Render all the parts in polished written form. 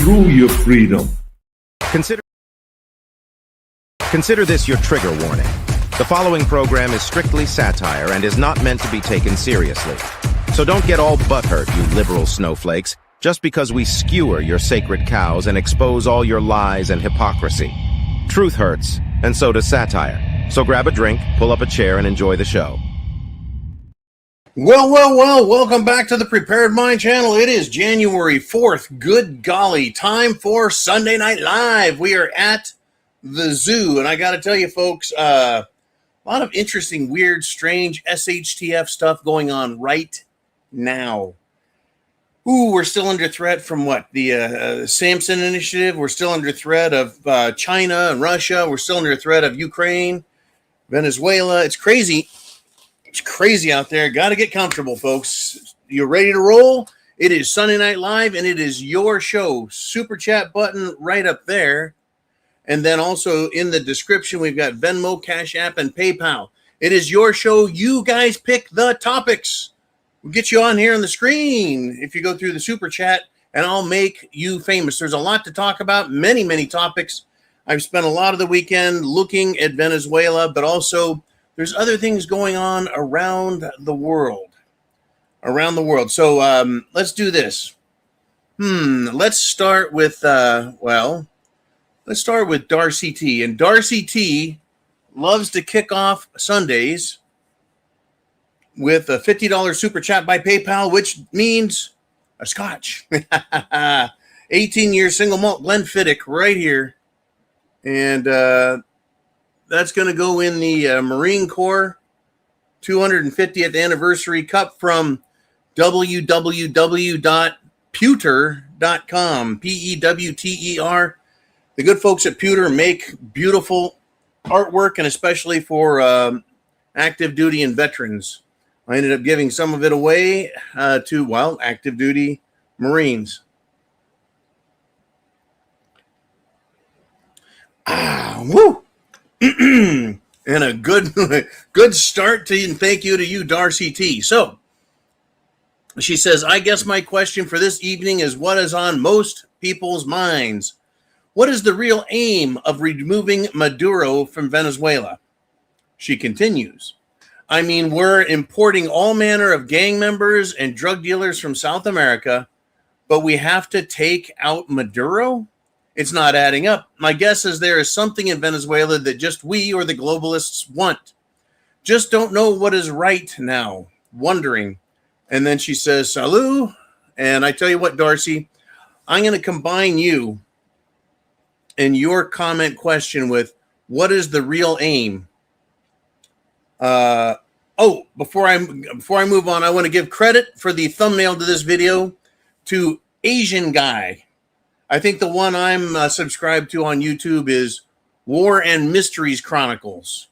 through your freedom. Consider this your trigger warning. The following program is strictly satire and is not meant to be taken seriously. So don't get all butthurt, you liberal snowflakes, just because we skewer your sacred cows and expose all your lies and hypocrisy. Truth hurts, and so does satire. So grab a drink, pull up a chair, and enjoy the show. Well, welcome back to the Prepared Mind channel. It is January 4th. Good golly, time for Sunday Night Live. We are at the zoo, and I got to tell you, folks, a lot of interesting, weird, strange SHTF stuff going on right now. Ooh, we're still under threat from what? The Samson Initiative. We're still under threat of China and Russia. We're still under threat of Ukraine, Venezuela. It's crazy. It's crazy out there. Got to get comfortable, folks. You're ready to roll? It is Sunday Night Live, and it is your show. Super chat button right up there. And then also in the description, we've got Venmo, CashApp, and PayPal. It is your show. You guys pick the topics. We'll get you on here on the screen if you go through the super chat, and I'll make you famous. There's a lot to talk about, many topics. I've spent a lot of the weekend looking at Venezuela, but also there's other things going on around the world. So let's do this. Let's start with, let's start with Darcy T. And Darcy T loves to kick off Sundays with a $50 super chat by PayPal, which means a scotch. 18-year single malt Glenfiddich right here. And that's going to go in the Marine Corps 250th anniversary cup from www.pewter.com. Pewter. The good folks at Pewter make beautiful artwork, and especially for active duty and veterans. I ended up giving some of it away to, active duty Marines. Woo! And a good start to, and thank you to you, Darcy T. So she says, I guess my question for this evening is what is on most people's minds? What is the real aim of removing Maduro from Venezuela? She continues, I mean, we're importing all manner of gang members and drug dealers from South America, but we have to take out Maduro? It's not adding up. My guess is there is something in Venezuela that just we or the globalists want. Just don't know what is right now. Wondering. And then she says, Salut. And I tell you what, Darcy, I'm going to combine you and your comment question with what is the real aim? Before I move on, I want to give credit for the thumbnail to this video to Asian Guy. I think the one I'm subscribed to on YouTube is War and Mysteries Chronicles.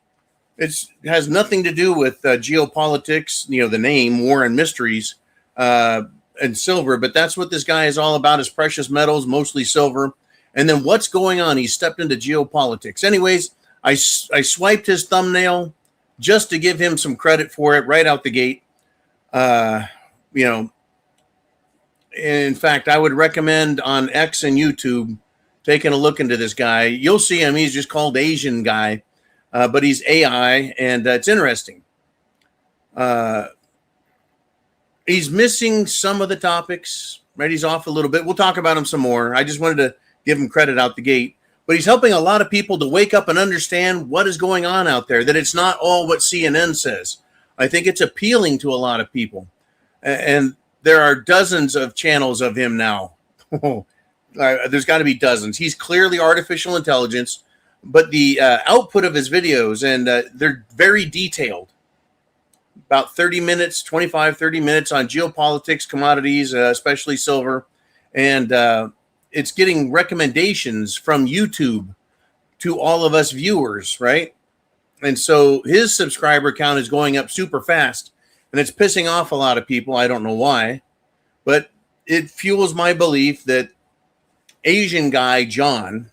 It has nothing to do with geopolitics, the name War and Mysteries and silver, but that's what this guy is all about, is precious metals, mostly silver. And then what's going on? He stepped into geopolitics. Anyways, I swiped his thumbnail just to give him some credit for it right out the gate. In fact, I would recommend on X and YouTube taking a look into this guy. You'll see him. He's just called Asian Guy, but he's AI, and it's interesting. He's missing some of the topics, right? He's off a little bit. We'll talk about him some more. I just wanted to give him credit out the gate. But he's helping a lot of people to wake up and understand what is going on out there, that it's not all what CNN says. I think it's appealing to a lot of people. And there are dozens of channels of him now. There's got to be dozens. He's clearly artificial intelligence, but the output of his videos, and they're very detailed. About 30 minutes on geopolitics, commodities, especially silver. And it's getting recommendations from YouTube to all of us viewers, right? And so his subscriber count is going up super fast. And it's pissing off a lot of people. I don't know why, but it fuels my belief that Asian Guy John,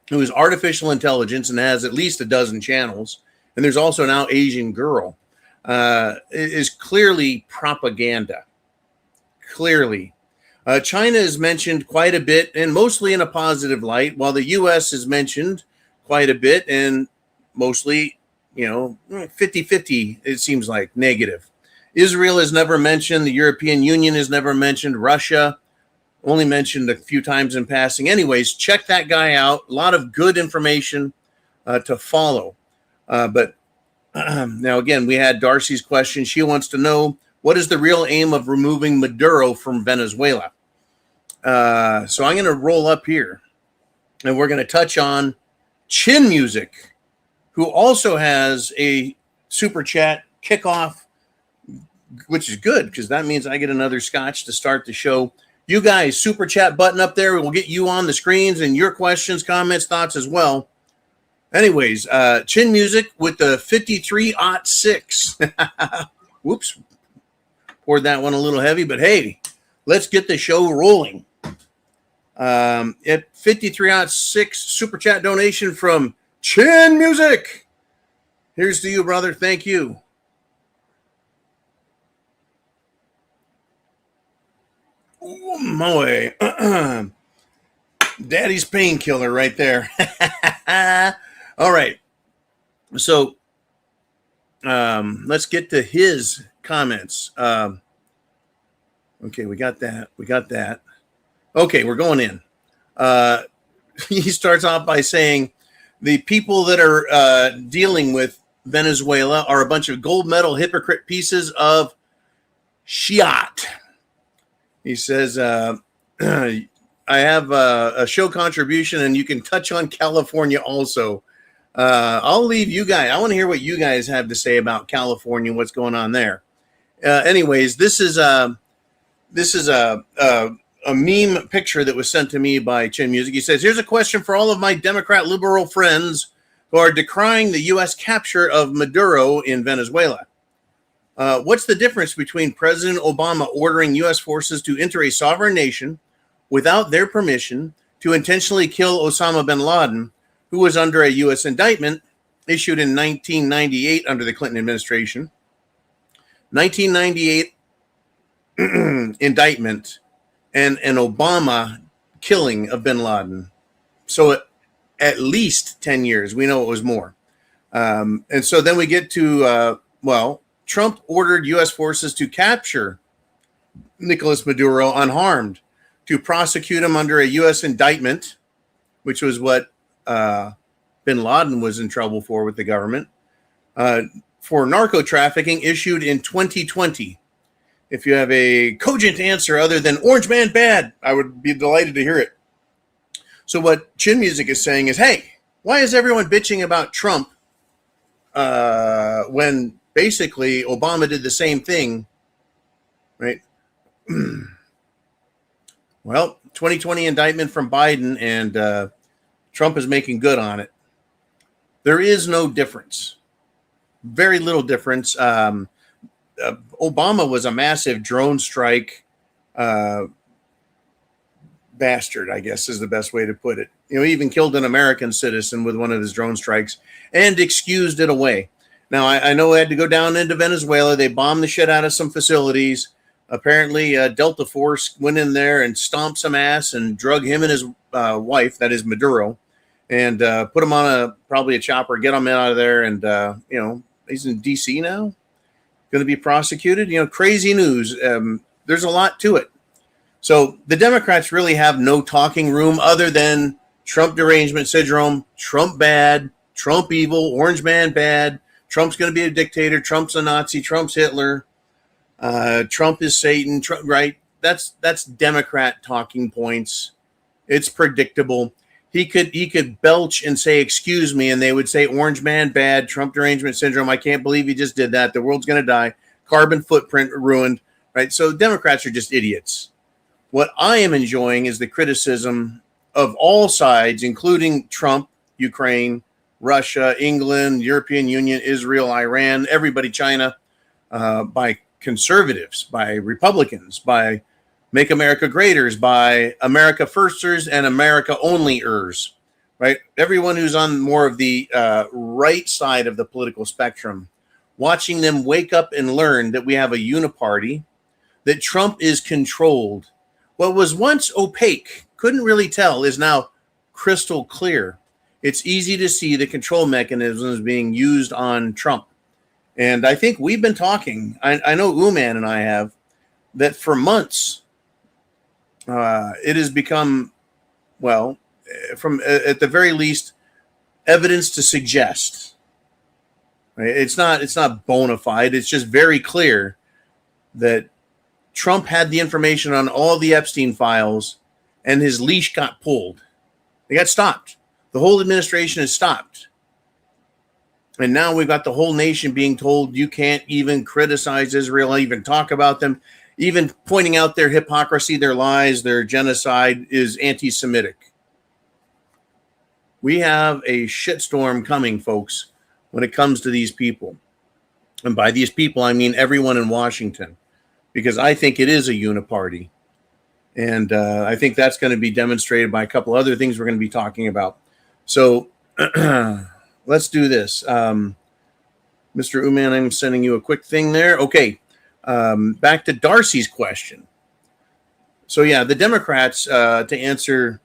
who is artificial intelligence and has at least a dozen channels, and there's also now Asian Girl, is clearly propaganda. Clearly. China is mentioned quite a bit and mostly in a positive light, while the U.S. is mentioned quite a bit and mostly, 50-50, it seems like, negative. Israel is never mentioned. The European Union is never mentioned. Russia, only mentioned a few times in passing. Anyways, check that guy out. A lot of good information to follow. But now, again, we had Darcy's question. She wants to know, what is the real aim of removing Maduro from Venezuela? So I'm going to roll up here, and we're going to touch on Chin Music, who also has a super chat kickoff, which is good because that means I get another scotch to start the show. You guys, super chat button up there. We'll get you on the screens and your questions, comments, thoughts as well. Anyways, Chin Music with the 53-06. Whoops. Poured that one a little heavy, but hey, let's get the show rolling. At 53-06 super chat donation from Chin Music. Here's to you, brother. Thank you. Oh, my. Daddy's painkiller right there. All right. So let's get to his comments. Okay, we got that. Okay, we're going in. He starts off by saying the people that are dealing with Venezuela are a bunch of gold medal hypocrite pieces of shit. He says, I have a show contribution, and you can touch on California also. I'll leave you guys. I want to hear what you guys have to say about California, what's going on there. Anyways, this is a meme picture that was sent to me by Chin Music. He says, here's a question for all of my Democrat liberal friends who are decrying the U.S. capture of Maduro in Venezuela. What's the difference between President Obama ordering U.S. forces to enter a sovereign nation without their permission to intentionally kill Osama bin Laden, who was under a U.S. indictment issued in 1998 under the Clinton administration? 1998 indictment and an Obama killing of bin Laden. So at least 10 years. We know it was more. And so then we get to, Trump ordered U.S. forces to capture Nicolas Maduro unharmed, to prosecute him under a U.S. indictment, which was what bin Laden was in trouble for with the government, for narco trafficking issued in 2020. If you have a cogent answer other than Orange Man bad, I would be delighted to hear it. So what Chin Music is saying is, hey, why is everyone bitching about Trump when basically Obama did the same thing, right? Well, 2020 indictment from Biden, and Trump is making good on it. There is no difference. Very little difference. Obama was a massive drone strike bastard, I guess is the best way to put it. He even killed an American citizen with one of his drone strikes and excused it away. Now, I know I had to go down into Venezuela. They bombed the shit out of some facilities. Apparently, Delta Force went in there and stomped some ass and drug him and his wife, that is Maduro, and put him on probably a chopper, get him out of there. And, he's in D.C. now, going to be prosecuted. Crazy news. There's a lot to it. So the Democrats really have no talking room other than Trump derangement syndrome, Trump bad, Trump evil, Orange Man bad, Trump's going to be a dictator, Trump's a Nazi, Trump's Hitler, Trump is Satan, Trump, right? That's Democrat talking points. It's predictable. He could belch and say, excuse me, and they would say, Orange Man bad, Trump derangement syndrome, I can't believe he just did that. The world's going to die. Carbon footprint ruined, right? So Democrats are just idiots. What I am enjoying is the criticism of all sides, including Trump, Ukraine, Russia, England, European Union, Israel, Iran, everybody, China, by conservatives, by Republicans, by Make America Greaters, by America Firsters and America Onlyers, right? Everyone who's on more of the right side of the political spectrum, watching them wake up and learn that we have a uniparty, that Trump is controlled What was once opaque, couldn't really tell, is now crystal clear. It's easy to see the control mechanisms being used on Trump. And I think we've been talking, I know Uman and I have, that for months it has become, well, from at the very least, evidence to suggest. Right? It's not bona fide. It's just very clear that Trump had the information on all the Epstein files, and his leash got pulled. They got stopped. The whole administration is stopped. And now we've got the whole nation being told you can't even criticize Israel, even talk about them, even pointing out their hypocrisy, their lies, their genocide is anti-Semitic. We have a shitstorm coming, folks, when it comes to these people. And by these people, I mean everyone in Washington, because I think it is a uniparty. And I think that's going to be demonstrated by a couple other things we're going to be talking about. So let's do this. Mr. Uman, I'm sending you a quick thing there. Okay. Back to Darcy's question. So, yeah, the Democrats, to answer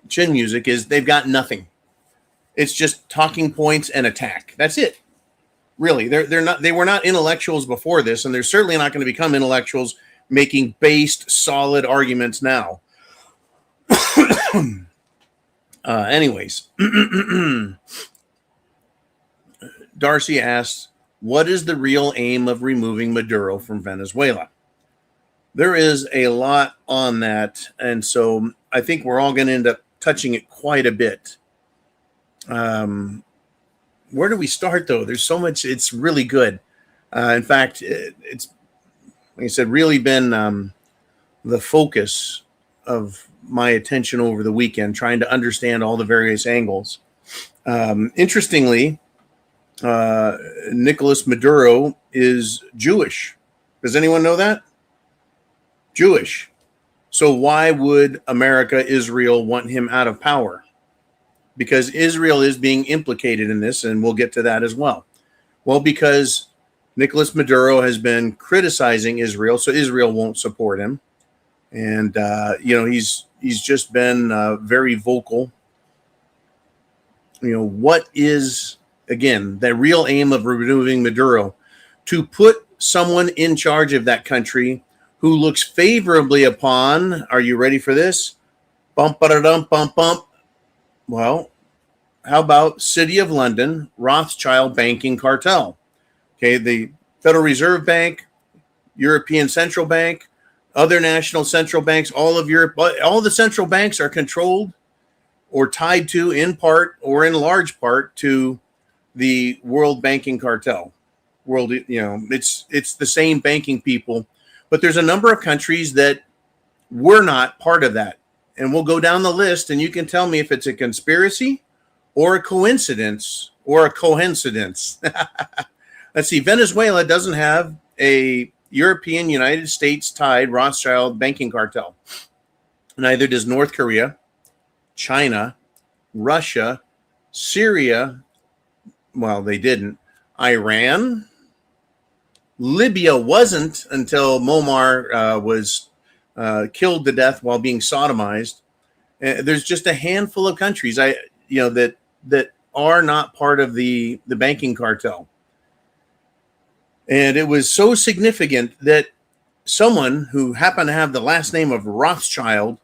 chin music, is they've got nothing. It's just talking points and attack. That's it. Really, they were not intellectuals before this, and they're certainly not going to become intellectuals making based, solid arguments now. Anyways, Darcy asks, what is the real aim of removing Maduro from Venezuela? There is a lot on that, and so I think we're all going to end up touching it quite a bit. Where do we start, though? There's so much. It's really good. In fact, it's, like I said, really been the focus of my attention over the weekend, trying to understand all the various angles. Interestingly, Nicolas Maduro is Jewish. Does anyone know that? Jewish. So why would America, Israel, want him out of power? Because Israel is being implicated in this, and we'll get to that as well. Well, because Nicolas Maduro has been criticizing Israel, so Israel won't support him. And, he's just been very vocal. What is, again, the real aim of removing Maduro? To put someone in charge of that country who looks favorably upon, are you ready for this? Bump, ba-da-dum, bump, bump. Well, how about City of London, Rothschild banking cartel? Okay, the Federal Reserve Bank, European Central Bank, other national central banks, all of Europe, all the central banks are controlled or tied to, in part or in large part, to the world banking cartel. It's the same banking people, but there's a number of countries that were not part of that. And we'll go down the list, and you can tell me if it's a conspiracy or a coincidence or a coincidence. Let's see. Venezuela doesn't have a European, United States tied Rothschild banking cartel. Neither does North Korea, China, Russia, Syria. Well, they didn't. Iran. Libya wasn't until Muammar was killed to death while being sodomized. There's just a handful of countries that are not part of the banking cartel. And it was so significant that someone who happened to have the last name of Rothschild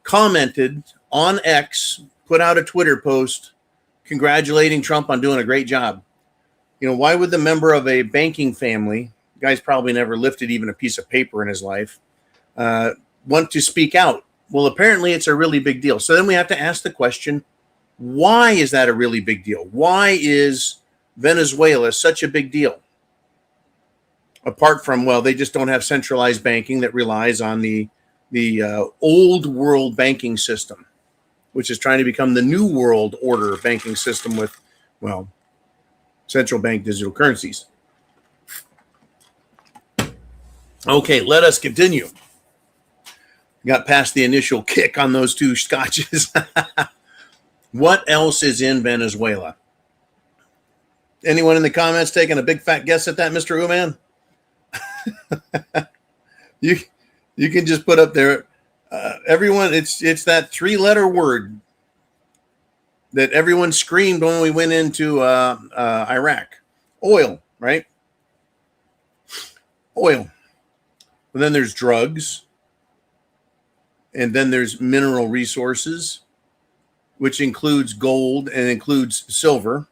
commented on X, put out a Twitter post congratulating Trump on doing a great job. Why would the member of a banking family, guy's probably never lifted even a piece of paper in his life, want to speak out? Well, apparently it's a really big deal. So then we have to ask the question, why is that a really big deal? Why is Venezuela such a big deal? Apart from, they just don't have centralized banking that relies on the old world banking system, which is trying to become the new world order banking system with, central bank digital currencies. Okay, let us continue. Got past the initial kick on those two scotches. What else is in Venezuela? Anyone in the comments taking a big fat guess at that, Mr. Uman? You can just put up there, everyone. It's that 3-letter word that everyone screamed when we went into Iraq. Oil, right? Oil. And then there's drugs. And then there's mineral resources, which includes gold and includes silver.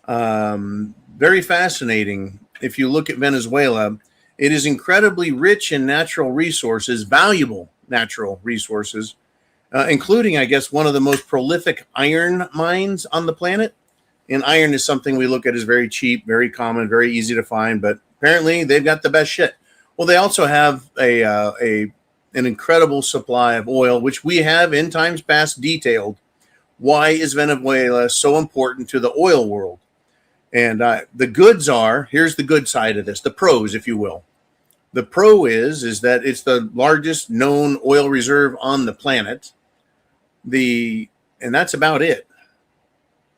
Very fascinating. If you look at Venezuela, it is incredibly rich in natural resources, valuable natural resources, including, I guess, one of the most prolific iron mines on the planet. And iron is something we look at as very cheap, very common, very easy to find, but apparently they've got the best shit. Well, they also have an incredible supply of oil, which we have in times past detailed. Why is Venezuela so important to the oil world? And the goods are, here's the good side of this, the pros, if you will. The pro is that it's the largest known oil reserve on the planet. And that's about it,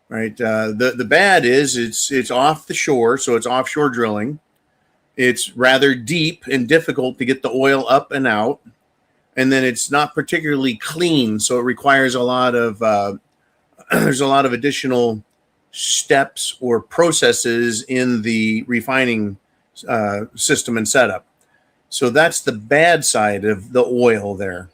right? The bad is it's off the shore, so it's offshore drilling. It's rather deep and difficult to get the oil up and out. And then it's not particularly clean, so it requires a lot of there's a lot of additional steps or processes in the refining system and setup. So that's the bad side of the oil there.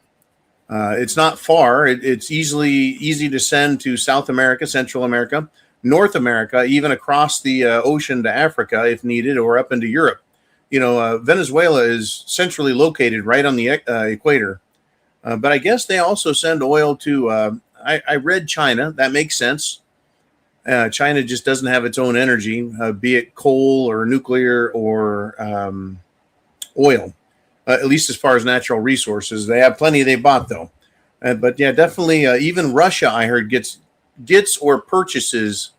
It's not far. It's easy to send to South America, Central America, North America, even across the ocean to Africa if needed, or up into Europe. Venezuela is centrally located right on the equator. But I guess they also send oil to, I read China. That makes sense. China just doesn't have its own energy, be it coal or nuclear or oil, at least as far as natural resources. They have plenty they bought, though. But yeah, definitely, even Russia, I heard, gets or purchases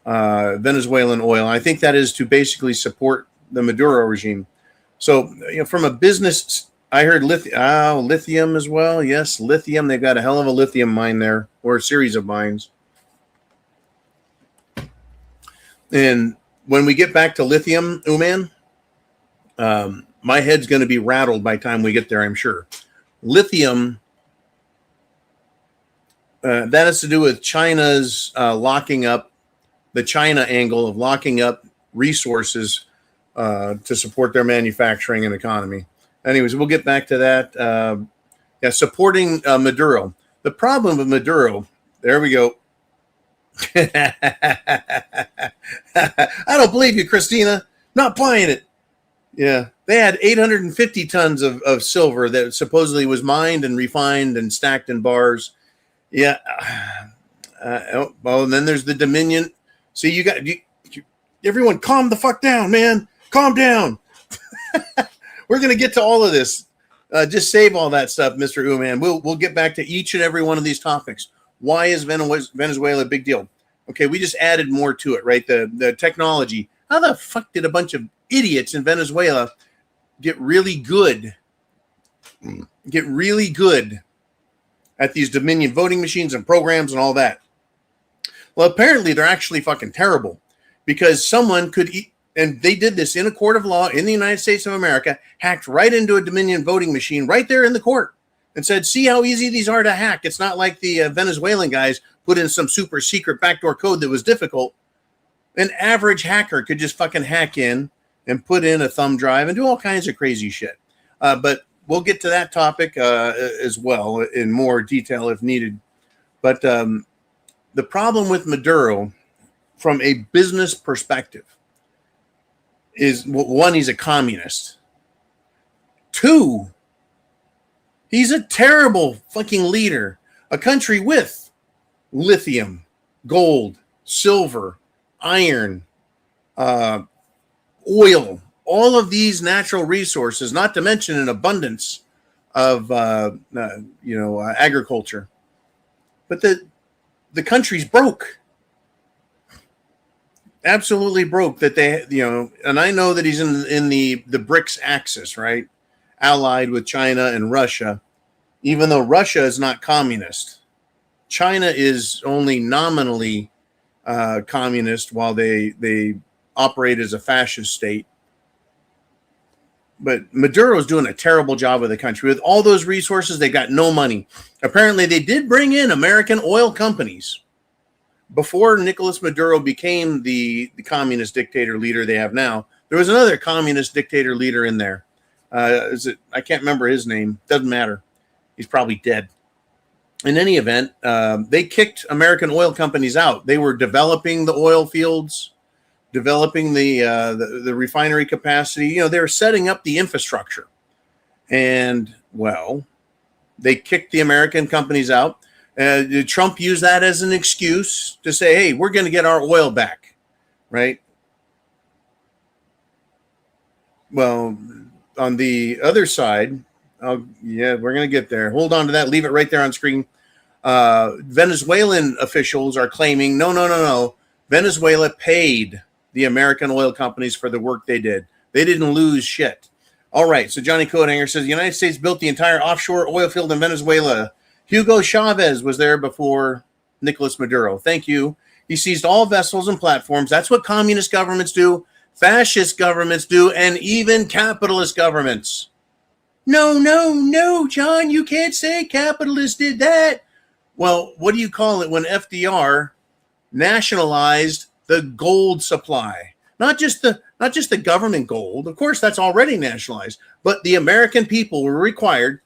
Venezuelan oil. I think that is to basically support the Maduro regime. So, from a business, I heard lithium as well. Yes, lithium. They've got a hell of a lithium mine there, or a series of mines. And when we get back to lithium, Uman, my head's going to be rattled by the time we get there, I'm sure. Lithium, that has to do with China's locking up, the China angle of locking up resources to support their manufacturing and economy. Anyways, we'll get back to that. Supporting Maduro. The problem with Maduro, there we go. I don't believe you, Christina. Not buying it. Yeah, they had 850 tons of silver that supposedly was mined and refined and stacked in bars. Yeah. And then there's the Dominion. See, everyone calm the fuck down, man. Calm down. We're going to get to all of this. Just save all that stuff, Mr. Uman. We'll get back to each and every one of these topics. Why is Venezuela a big deal? Okay, we just added more to it, right? The technology. How the fuck did a bunch of idiots in Venezuela get really good at these Dominion voting machines and programs and all that? Well, apparently they're actually fucking terrible, because someone could and they did this in a court of law in the United States of America, hacked right into a Dominion voting machine right there in the court and said, see how easy these are to hack. It's not like the Venezuelan guys put in some super secret backdoor code that was difficult. An average hacker could just fucking hack in and put in a thumb drive and do all kinds of crazy shit. But we'll get to that topic as well in more detail if needed. But the problem with Maduro from a business perspective is, one, he's a communist. Two, he's a terrible fucking leader. A country with lithium, gold, silver, iron, oil, all of these natural resources, not to mention an abundance of agriculture. But the country's broke. Absolutely broke. That they, and I know that he's in the BRICS axis, right? Allied with China and Russia, even though Russia is not communist. China is only nominally communist while they operate as a fascist state. But Maduro is doing a terrible job of the country. With all those resources, they got no money. Apparently, they did bring in American oil companies. Before Nicolas Maduro became the communist dictator leader they have now, there was another communist dictator leader in there. I can't remember his name. Doesn't matter. He's probably dead. In any event, they kicked American oil companies out. They were developing the oil fields, developing the refinery capacity. You know, they were setting up the infrastructure. And, well, they kicked the American companies out. Trump used that as an excuse to say, hey, we're going to get our oil back, right? Well, on the other side, we're going to get there. Hold on to that. Leave it right there on screen. Venezuelan officials are claiming, no. Venezuela paid the American oil companies for the work they did. They didn't lose shit. All right, so Johnny Coathanger says the United States built the entire offshore oil field in Venezuela. Hugo Chavez was there before Nicolas Maduro. Thank you. He seized all vessels and platforms. That's what communist governments do, fascist governments do, and even capitalist governments. No, John, you can't say capitalists did that. Well, what do you call it when FDR nationalized the gold supply? Not just the government gold. Of course, that's already nationalized. But the American people were required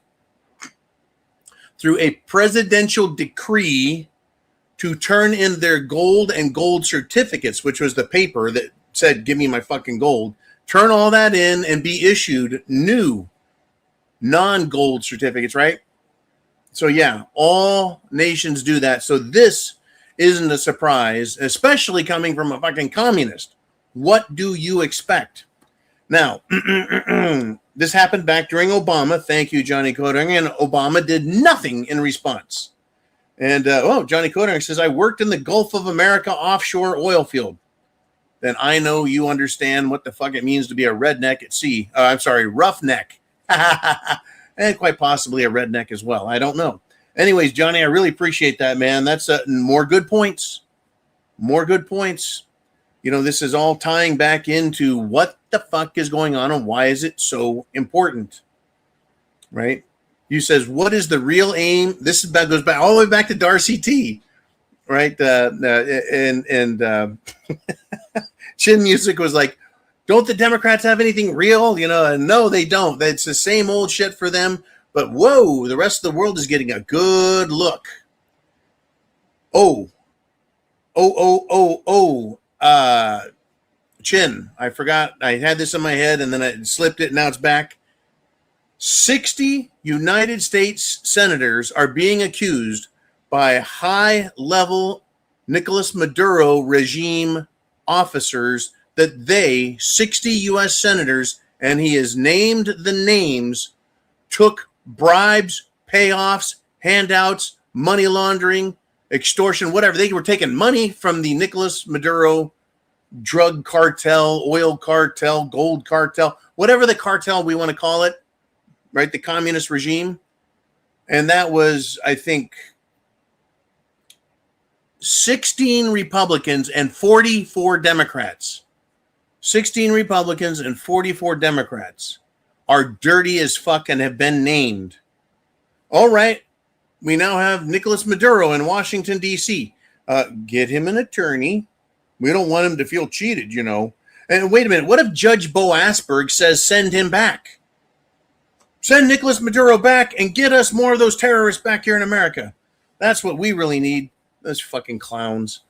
through a presidential decree to turn in their gold and gold certificates, which was the paper that said, give me my fucking gold. Turn all that in and be issued new non-gold certificates, right? So yeah, all nations do that. So this isn't a surprise, especially coming from a fucking communist. What do you expect? Now, this happened back during Obama. Thank you, Johnny Coathanger. And Obama did nothing in response. And, Johnny Coathanger says, I worked in the Gulf of America offshore oil field. Then I know you understand what the fuck it means to be a redneck at sea. Roughneck. And quite possibly a redneck as well. I don't know. Anyways, Johnny, I really appreciate that, man. That's more good points. More good points. You know, this is all tying back into what the fuck is going on and why is it so important, right? You says, what is the real aim? This goes back all the way back to Darcy T, right? Chin Music was like, don't the Democrats have anything real? You know, no, they don't. It's the same old shit for them. But whoa, the rest of the world is getting a good look. Chin, I forgot. I had this in my head and then I slipped it. Now it's back. 60 United States senators are being accused by high-level Nicolas Maduro regime officers that 60 U.S. senators, and he has named the names, took bribes, payoffs, handouts, money laundering, extortion, whatever. They were taking money from the Nicolas Maduro drug cartel, oil cartel, gold cartel, whatever the cartel we want to call it, right? The communist regime. And that was, I think, 16 Republicans and 44 Democrats. 16 Republicans and 44 Democrats are dirty as fuck and have been named. All right. We now have Nicolas Maduro in Washington, D.C. Get him an attorney. We don't want him to feel cheated, you know. And wait a minute. What if Judge Bo Asberg says send him back? Send Nicolas Maduro back and get us more of those terrorists back here in America. That's what we really need. Those fucking clowns.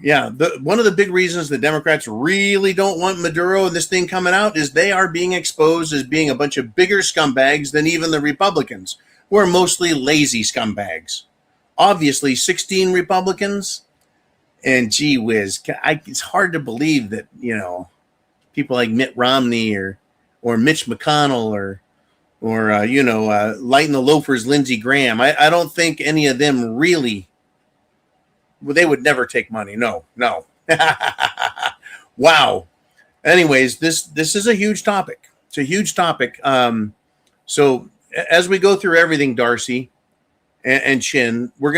Yeah, one of the big reasons the Democrats really don't want Maduro and this thing coming out is they are being exposed as being a bunch of bigger scumbags than even the Republicans, who are mostly lazy scumbags. Obviously, 16 Republicans, and gee whiz, it's hard to believe that, you know, people like Mitt Romney or Mitch McConnell or Lighten the Loafers Lindsey Graham. I don't think any of them really. Well, they would never take money. No. Wow. Anyways, this is a huge topic. It's a huge topic. So as we go through everything, Darcy and Chin, you're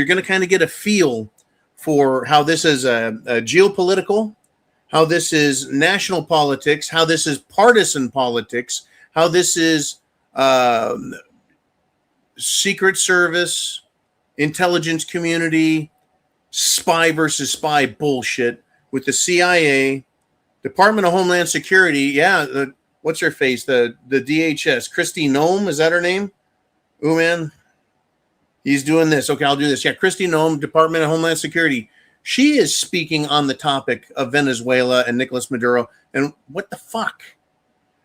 gonna kind of get a feel for how this is a geopolitical how this is national politics, how this is partisan politics, how this is Secret Service, intelligence community, spy versus spy bullshit with the CIA, Department of Homeland Security. Yeah, what's her face? The DHS, Kristi Noem, is that her name? Ooh, man. He's doing this. Okay, I'll do this. Yeah, Kristi Noem, Department of Homeland Security. She is speaking on the topic of Venezuela and Nicolas Maduro. And what the fuck?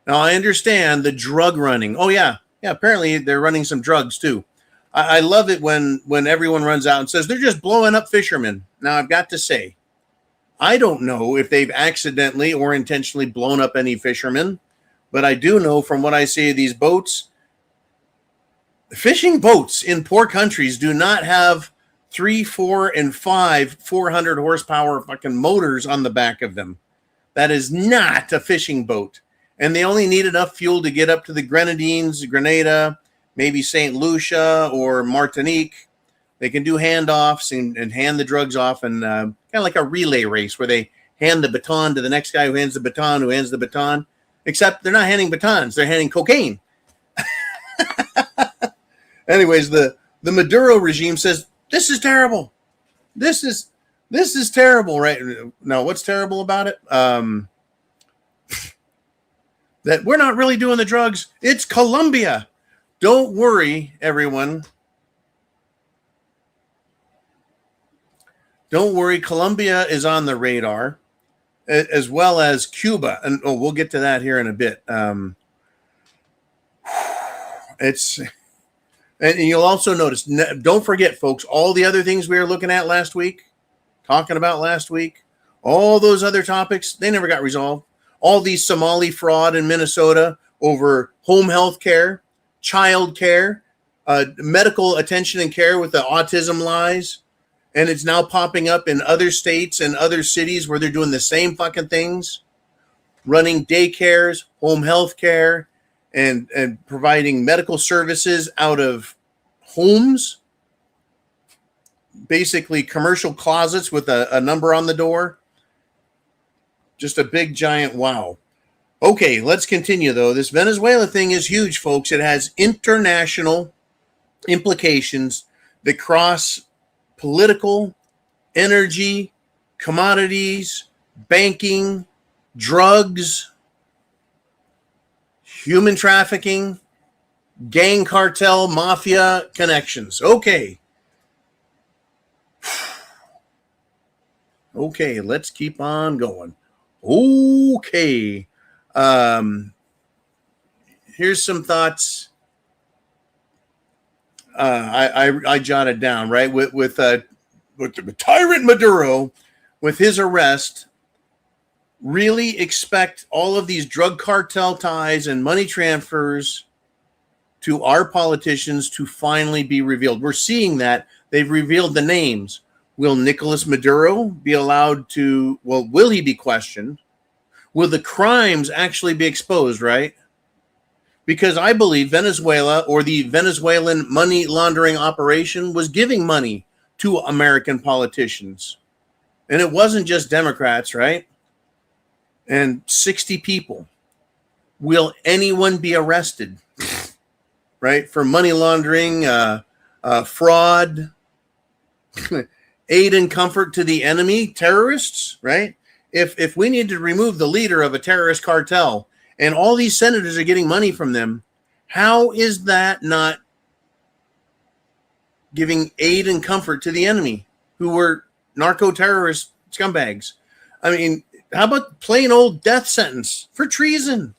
Now, I understand the drug running. Oh, yeah. Yeah, apparently they're running some drugs, too. I love it when everyone runs out and says they're just blowing up fishermen. Now, I've got to say, I don't know if they've accidentally or intentionally blown up any fishermen, but I do know from what I see of these boats, fishing boats in poor countries do not have 3, 4, and 5 400 horsepower fucking motors on the back of them. That is not a fishing boat. And they only need enough fuel to get up to the Grenadines, Grenada, maybe St. Lucia or Martinique. They can do handoffs and hand the drugs off, and kind of like a relay race where they hand the baton to the next guy who hands the baton, who hands the baton. Except they're not handing batons, they're handing cocaine. Anyways, the Maduro regime says, this is terrible. This is terrible, right? Now, what's terrible about it? That we're not really doing the drugs. It's Colombia. Don't worry, everyone. Don't worry. Colombia is on the radar, as well as Cuba. And we'll get to that here in a bit. And you'll also notice, don't forget, folks, all the other things we were looking at last week, talking about last week, all those other topics, they never got resolved. All these Somali fraud in Minnesota over home health care, child care, medical attention and care with the autism lies. And it's now popping up in other states and other cities where they're doing the same fucking things, running daycares, home health care, and providing medical services out of homes, basically commercial closets with a number on the door. Just a big giant wow. Okay, let's continue though. This Venezuela thing is huge, folks. It has international implications that cross political, energy, commodities, banking, drugs, human trafficking, gang cartel, mafia connections. Okay. Okay, let's keep on going. Okay. Here's some thoughts I jotted down, right? With the tyrant Maduro, with his arrest, really expect all of these drug cartel ties and money transfers to our politicians to finally be revealed. We're seeing that. They've revealed the names. Will Nicolas Maduro be allowed to, well, will he be questioned? Will the crimes actually be exposed, right? Because I believe Venezuela, or the Venezuelan money laundering operation, was giving money to American politicians. And it wasn't just Democrats, right? And 60 people. Will anyone be arrested, right, for money laundering, fraud, aid and comfort to the enemy, terrorists, right? If we need to remove the leader of a terrorist cartel and all these senators are getting money from them, how is that not giving aid and comfort to the enemy who were narco-terrorist scumbags? I mean, how about plain old death sentence for treason?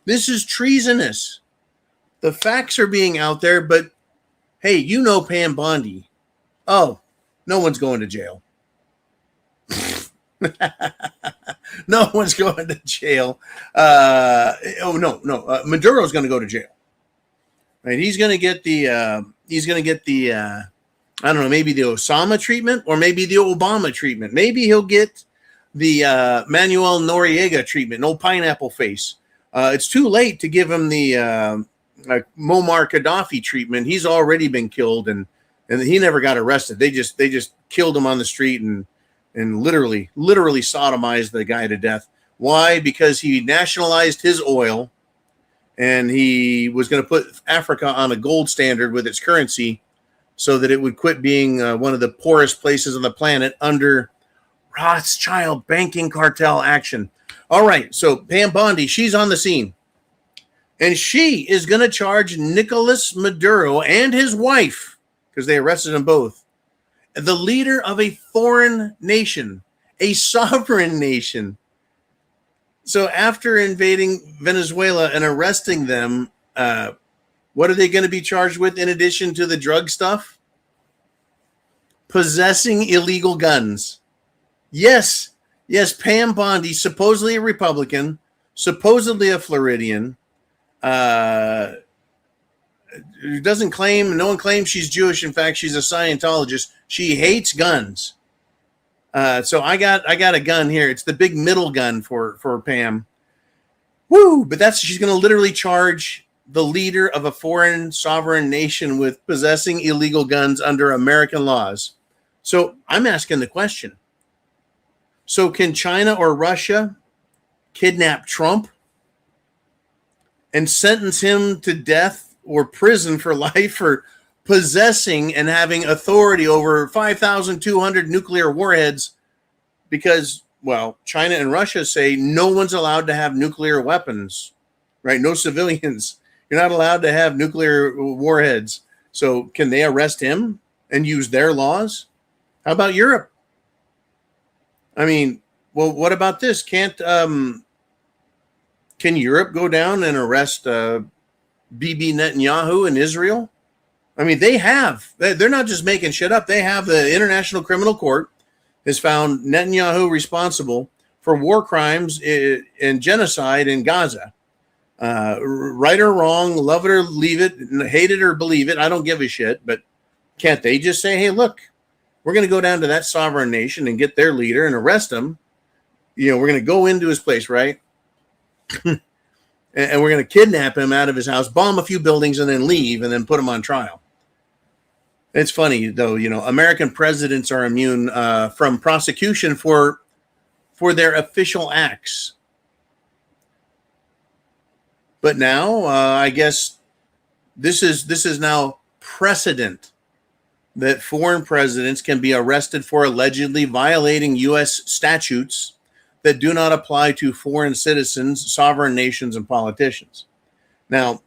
This is treasonous. The facts are being out there, but hey, you know Pam Bondi. Oh, no one's going to jail. No one's going to jail. Maduro's going to go to jail. Right? He's going to get the I don't know, maybe the Osama treatment or maybe the Obama treatment. Maybe he'll get the Manuel Noriega treatment, no pineapple face. It's too late to give him the Muammar Gaddafi treatment. He's already been killed and he never got arrested. They just killed him on the street and and literally sodomized the guy to death. Why? Because he nationalized his oil, and he was going to put Africa on a gold standard with its currency so that it would quit being one of the poorest places on the planet under Rothschild banking cartel action. All right, so Pam Bondi, she's on the scene. And she is going to charge Nicolas Maduro and his wife, because they arrested them both, the leader of a foreign nation, a sovereign nation. So after invading Venezuela and arresting them, what are they going to be charged with in addition to the drug stuff? Possessing illegal guns. Yes, Pam Bondi, supposedly a Republican, supposedly a Floridian, no one claims she's Jewish. In fact, she's a Scientologist. She hates guns. So I got a gun here. It's the big middle gun for Pam. Woo! But she's going to literally charge the leader of a foreign sovereign nation with possessing illegal guns under American laws. So I'm asking the question. So can China or Russia kidnap Trump and sentence him to death or prison for life for possessing and having authority over 5,200 nuclear warheads? Because, well, China and Russia say no one's allowed to have nuclear weapons, right? No civilians. You're not allowed to have nuclear warheads. So can they arrest him and use their laws? How about Europe? I mean, well, what about this? Can Europe go down and arrest Bibi Netanyahu in Israel? I mean, they're not just making shit up. They have the International Criminal Court has found Netanyahu responsible for war crimes and genocide in Gaza. Right or wrong, love it or leave it, hate it or believe it, I don't give a shit. But can't they just say, hey, look, we're going to go down to that sovereign nation and get their leader and arrest him? We're going to go into his place, right? And we're going to kidnap him out of his house, bomb a few buildings, and then leave, and then put him on trial. It's funny, though, American presidents are immune from prosecution for their official acts. But now, I guess this is now precedent that foreign presidents can be arrested for allegedly violating U.S. statutes that do not apply to foreign citizens, sovereign nations, and politicians. Now,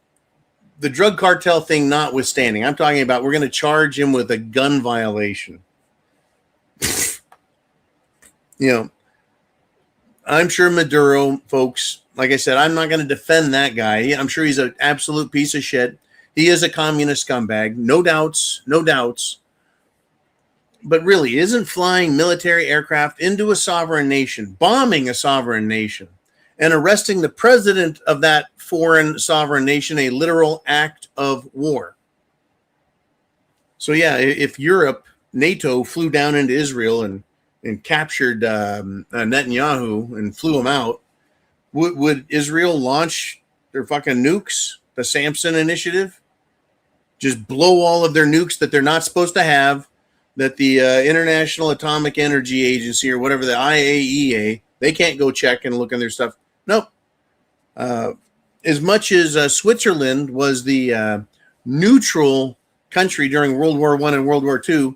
the drug cartel thing notwithstanding, I'm talking about we're going to charge him with a gun violation. I'm sure Maduro, folks, like I said, I'm not going to defend that guy. I'm sure he's an absolute piece of shit. He is a communist scumbag. No doubts. But really, isn't flying military aircraft into a sovereign nation, bombing a sovereign nation, and arresting the president of that foreign sovereign nation a literal act of war? So, yeah, if Europe, NATO, flew down into Israel and captured Netanyahu and flew him out, would Israel launch their fucking nukes, the Samson Initiative? Just blow all of their nukes that they're not supposed to have, that the International Atomic Energy Agency or whatever, the IAEA, they can't go check and look in their stuff. Nope. As much as Switzerland was the neutral country during World War I and World War II,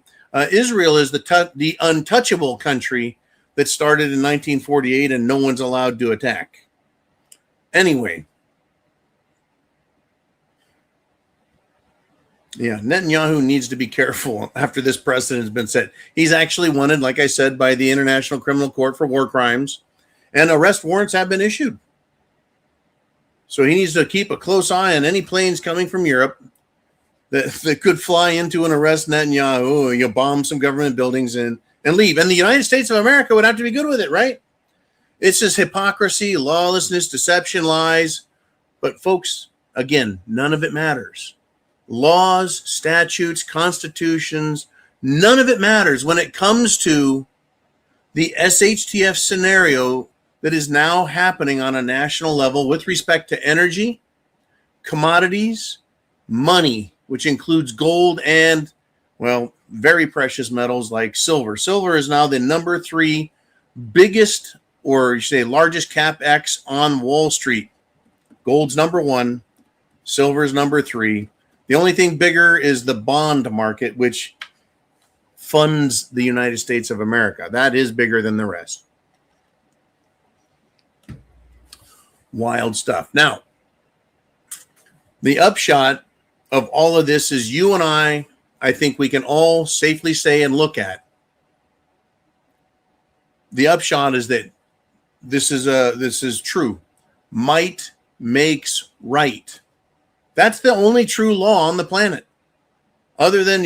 Israel is the untouchable country that started in 1948 and no one's allowed to attack. Anyway. Yeah, Netanyahu needs to be careful after this precedent has been set. He's actually wanted, like I said, by the International Criminal Court for war crimes, and arrest warrants have been issued. So he needs to keep a close eye on any planes coming from Europe that could fly into and arrest Netanyahu, bomb some government buildings and leave. And the United States of America would have to be good with it, right? It's just hypocrisy, lawlessness, deception, lies. But folks, again, none of it matters. Laws, statutes, constitutions, none of it matters when it comes to the SHTF scenario that is now happening on a national level with respect to energy, commodities, money, which includes gold and Well, very precious metals like silver. Silver is now the number 3 biggest, or you say largest cap X on Wall Street. Gold's number 1, silver is number 3. The only thing bigger is the bond market, which funds the United States of America. That is bigger than the rest. Wild stuff. Now, the upshot of all of this is you and I think we can all safely say and look at. The upshot is that this is true. Might makes right. That's the only true law on the planet. Other than,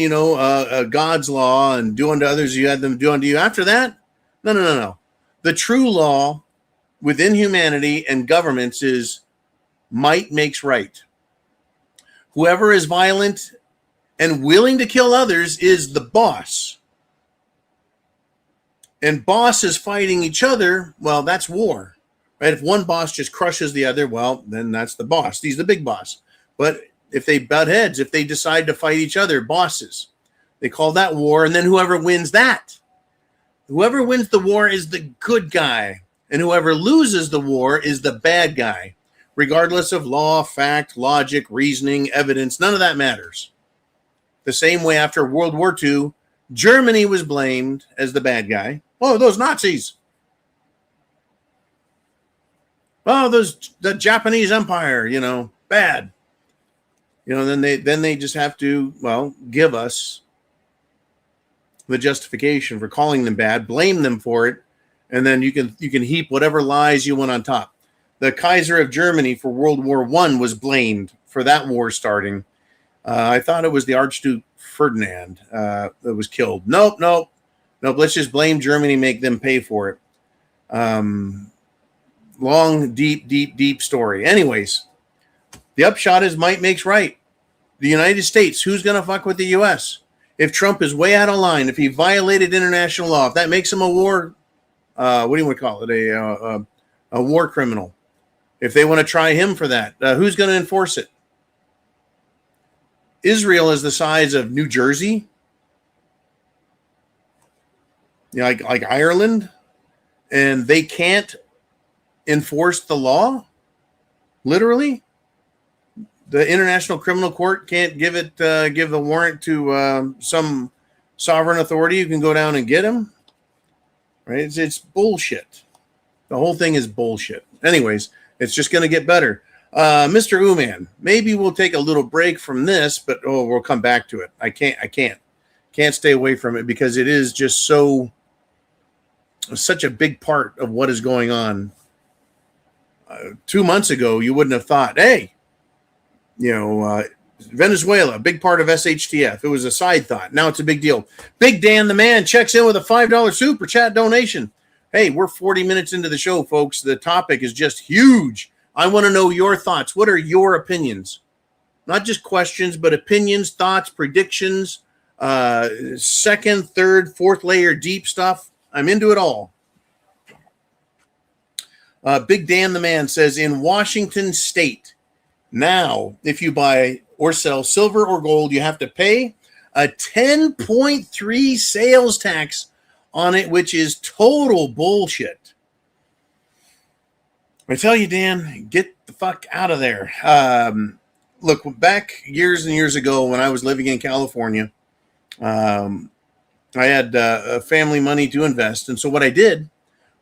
God's law and do unto others you had them do unto you. After that, no. The true law within humanity and governments is might makes right. Whoever is violent and willing to kill others is the boss. And bosses fighting each other, well, that's war. Right? If one boss just crushes the other, well, then that's the boss. He's the big boss. But if they butt heads, if they decide to fight each other, bosses, they call that war. And then whoever wins whoever wins the war is the good guy. And whoever loses the war is the bad guy. Regardless of law, fact, logic, reasoning, evidence, none of that matters. The same way after World War II, Germany was blamed as the bad guy. Oh, those Nazis. Oh, the Japanese Empire, bad. Then they just have to, give us the justification for calling them bad, blame them for it, and then you can heap whatever lies you want on top. The Kaiser of Germany for World War I was blamed for that war starting. I thought it was the Archduke Ferdinand that was killed. Nope. Let's just blame Germany, make them pay for it. Long, deep story. Anyways, the upshot is might makes right. The United States, who's going to fuck with the U.S.? If Trump is way out of line, if he violated international law, if that makes him a war, what do you want to call it? A war criminal. If they want to try him for that, who's going to enforce it? Israel is the size of New Jersey, like Ireland, and they can't enforce the law. Literally, the International Criminal Court can't give the warrant to some sovereign authority who can go down and get him. Right? It's bullshit. The whole thing is bullshit. Anyways, it's just going to get better. Mr. Uman, maybe we'll take a little break from this, but we'll come back to it. I can't stay away from it because it is just such a big part of what is going on. 2 months ago, you wouldn't have thought, hey, Venezuela, big part of SHTF. It was a side thought. Now it's a big deal. Big Dan the man checks in with a $5 super chat donation. Hey, we're 40 minutes into the show, folks. The topic is just huge. I want to know your thoughts. What are your opinions? Not just questions, but opinions, thoughts, predictions, second, third, fourth layer deep stuff. I'm into it all. Big Dan the man says, in Washington State, now, if you buy or sell silver or gold, you have to pay a 10.3 sales tax on it, which is total bullshit. I tell you, Dan, get the fuck out of there. Look, back years and years ago when I was living in California, I had family money to invest. And so what I did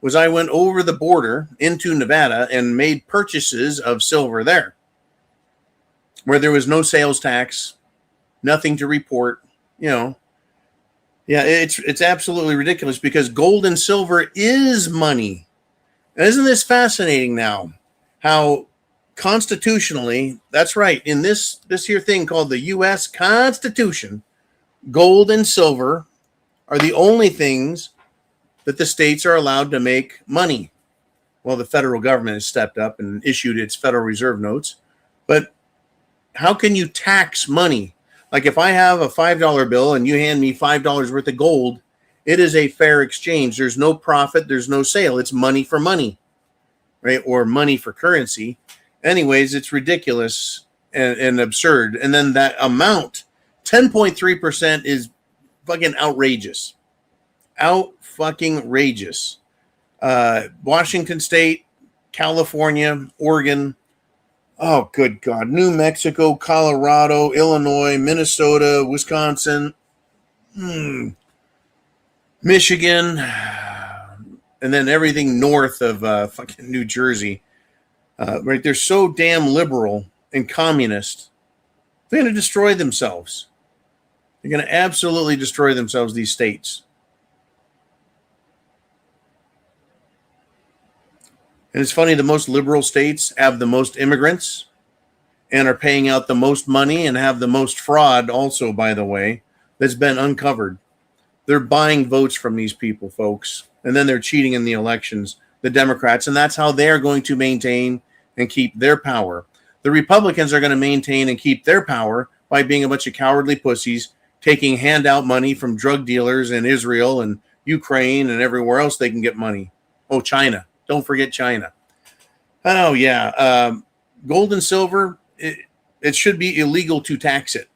was I went over the border into Nevada and made purchases of silver there, where there was no sales tax, nothing to report, Yeah, it's absolutely ridiculous because gold and silver is money. And isn't this fascinating now? How constitutionally, that's right, in this here thing called the U.S. Constitution, gold and silver are the only things that the states are allowed to make money. Well, the federal government has stepped up and issued its Federal Reserve notes. But how can you tax money? Like if I have a $5 bill and you hand me $5 worth of gold, it is a fair exchange. There's no profit. There's no sale. It's money for money, right? Or money for currency. Anyways, it's ridiculous and absurd. And then that amount, 10.3% is fucking outrageous. Out-fucking-rageous. Washington State, California, Oregon, oh, good God, New Mexico, Colorado, Illinois, Minnesota, Wisconsin, Michigan, and then everything north of fucking New Jersey. Right, they're so damn liberal and communist. They're going to destroy themselves. They're going to absolutely destroy themselves, these states. And it's funny, the most liberal states have the most immigrants and are paying out the most money and have the most fraud also, by the way, that's been uncovered. They're buying votes from these people, folks. And then they're cheating in the elections, the Democrats. And that's how they're going to maintain and keep their power. The Republicans are going to maintain and keep their power by being a bunch of cowardly pussies, taking handout money from drug dealers in Israel and Ukraine and everywhere else they can get money. Oh, China. Don't forget China. Oh, yeah. Gold and silver, it should be illegal to tax it.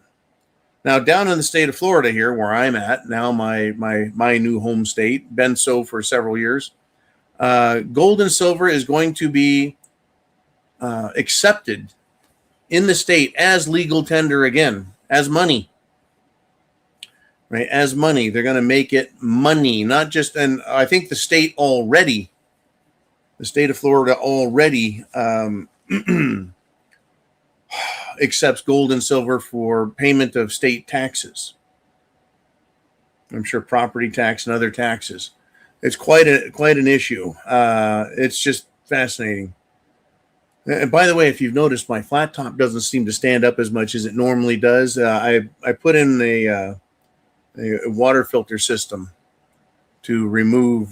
Now, down in the state of Florida here, where I'm at, now my new home state, been so for several years, gold and silver is going to be accepted in the state as legal tender again, as money. Right? As money. They're going to make it money, not just, and I think the state of Florida already accepts gold and silver for payment of state taxes. I'm sure property tax and other taxes. It's quite an issue. It's just fascinating. And by the way, if you've noticed, my flat top doesn't seem to stand up as much as it normally does. I put in a water filter system to remove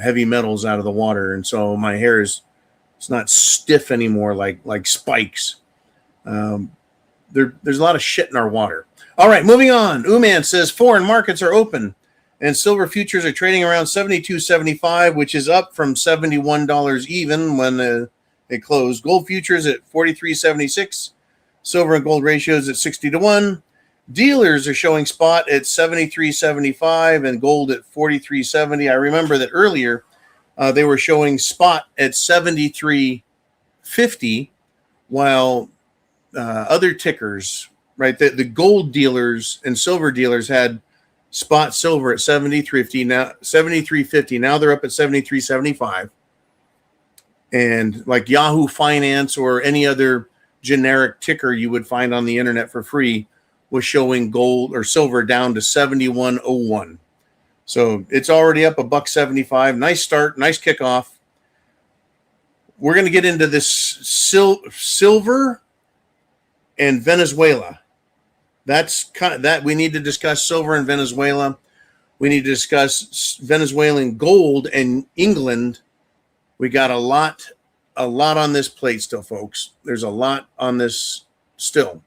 heavy metals out of the water, and so my hair it's not stiff anymore like spikes. There's a lot of shit in our water. All right, moving on. Uman says foreign markets are open, and silver futures are trading around $72.75, which is up from $71 even when it closed. Gold futures at $43.76. Silver and gold ratios at 60-1. Dealers are showing spot at $73.75 and gold at $43.70. I remember that earlier they were showing spot at $73.50, while other tickers, right, the gold dealers and silver dealers had spot silver at $73.50. Now $73.50. Now they're up at $73.75. And like Yahoo Finance or any other generic ticker you would find on the internet for free was showing gold or silver down to 71.01. So it's already up $1.75. Nice start, nice kickoff. We're going to get into this silver and Venezuela. That's kind of that. We need to discuss silver and Venezuela. We need to discuss Venezuelan gold and England. We got a lot on this plate still, folks. There's a lot on this still.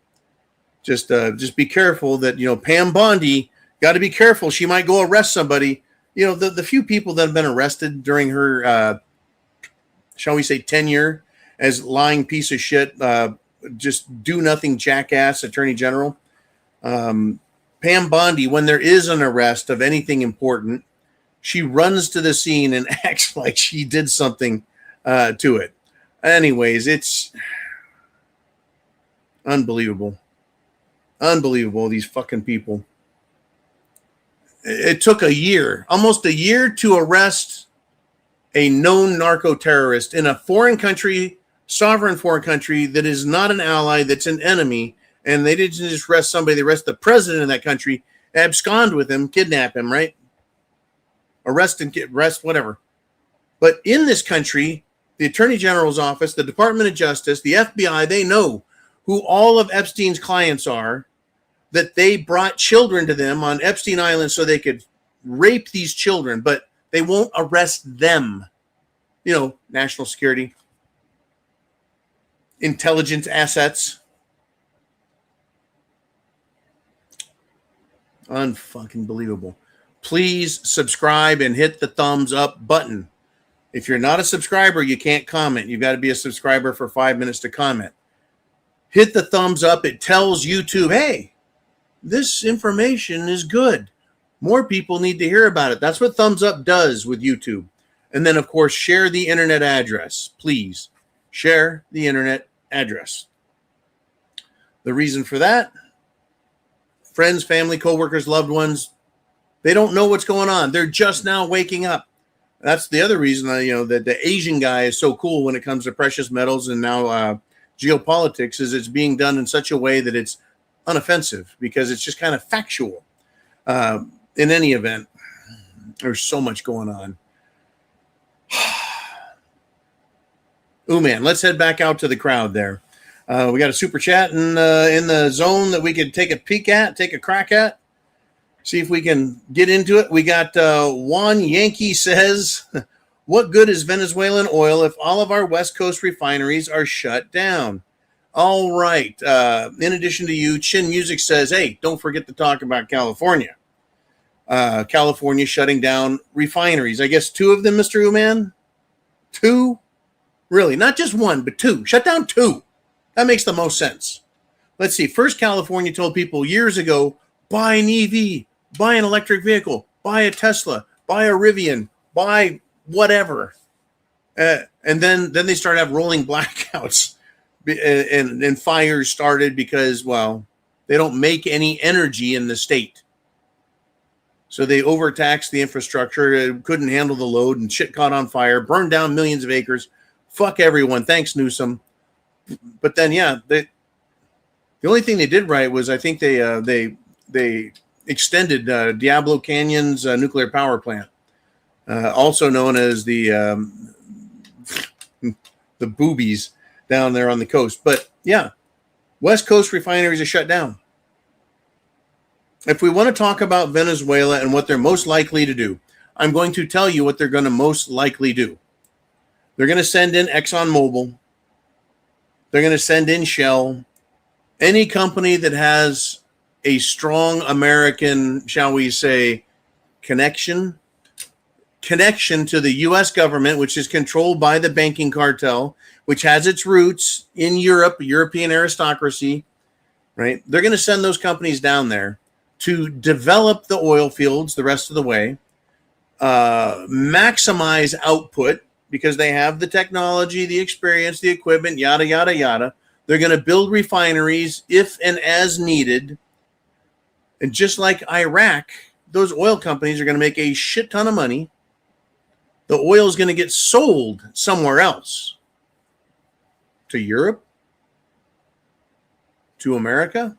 Just be careful that, Pam Bondi, got to be careful. She might go arrest somebody. The few people that have been arrested during her, shall we say, tenure as lying piece of shit, just do nothing jackass attorney general. Pam Bondi, when there is an arrest of anything important, she runs to the scene and acts like she did something to it. Anyways, it's unbelievable. Unbelievable, these fucking people. It took almost a year to arrest a known narco-terrorist in a foreign country, sovereign foreign country that is not an ally, that's an enemy. And they didn't just arrest somebody, they arrested the president of that country, abscond with him, kidnap him, right? Arrest, whatever. But in this country, the Attorney General's office, the Department of Justice, the FBI, they know who all of Epstein's clients are, that they brought children to them on Epstein Island so they could rape these children, but they won't arrest them. National security, intelligence assets. Unfucking believable. Please subscribe and hit the thumbs up button. If you're not a subscriber, you can't comment. You've got to be a subscriber for 5 minutes to comment. Hit the thumbs up. It tells YouTube, hey, this information is good. More people need to hear about it. That's what thumbs up does with YouTube. And then, of course, share the internet address. Please share the internet address. The reason for that, friends, family, coworkers, loved ones, they don't know what's going on. They're just now waking up. That's the other reason, that the Asian guy is so cool when it comes to precious metals and now geopolitics, is it's being done in such a way that it's unoffensive because it's just kind of factual. In any event, there's so much going on. Ooh, man, let's head back out to the crowd there. We got a super chat in the zone that we could take a crack at. See if we can get into it. We got Juan Yankee says, what good is Venezuelan oil if all of our West Coast refineries are shut down? All right. In addition to you, Chin Music says, hey, don't forget to talk about California. California shutting down refineries. I guess 2 of them, Mr. Uman? 2? Really? Not just 1, but 2. Shut down 2. That makes the most sense. Let's see. First, California told people years ago, buy an EV, buy an electric vehicle, buy a Tesla, buy a Rivian, buy whatever. And then they started having rolling blackouts and fires started because, well, they don't make any energy in the state. So they overtaxed the infrastructure, it couldn't handle the load, and shit caught on fire, burned down millions of acres. Fuck everyone. Thanks, Newsom. But then, the only thing they did right was I think they extended Diablo Canyon's nuclear power plant, also known as the boobies down there on the coast. But yeah, West Coast refineries are shut down. If we want to talk about Venezuela and what they're most likely to do, I'm going to tell you what they're going to most likely do. They're going to send in ExxonMobil. They're going to send in Shell. Any company that has a strong American, shall we say, connection to the U.S. government, which is controlled by the banking cartel, which has its roots in Europe, European aristocracy, right? They're going to send those companies down there to develop the oil fields the rest of the way, maximize output because they have the technology, the experience, the equipment, yada, yada, yada. They're going to build refineries if and as needed. And just like Iraq, those oil companies are going to make a shit ton of money. The oil is going to get sold somewhere else. To Europe? To America?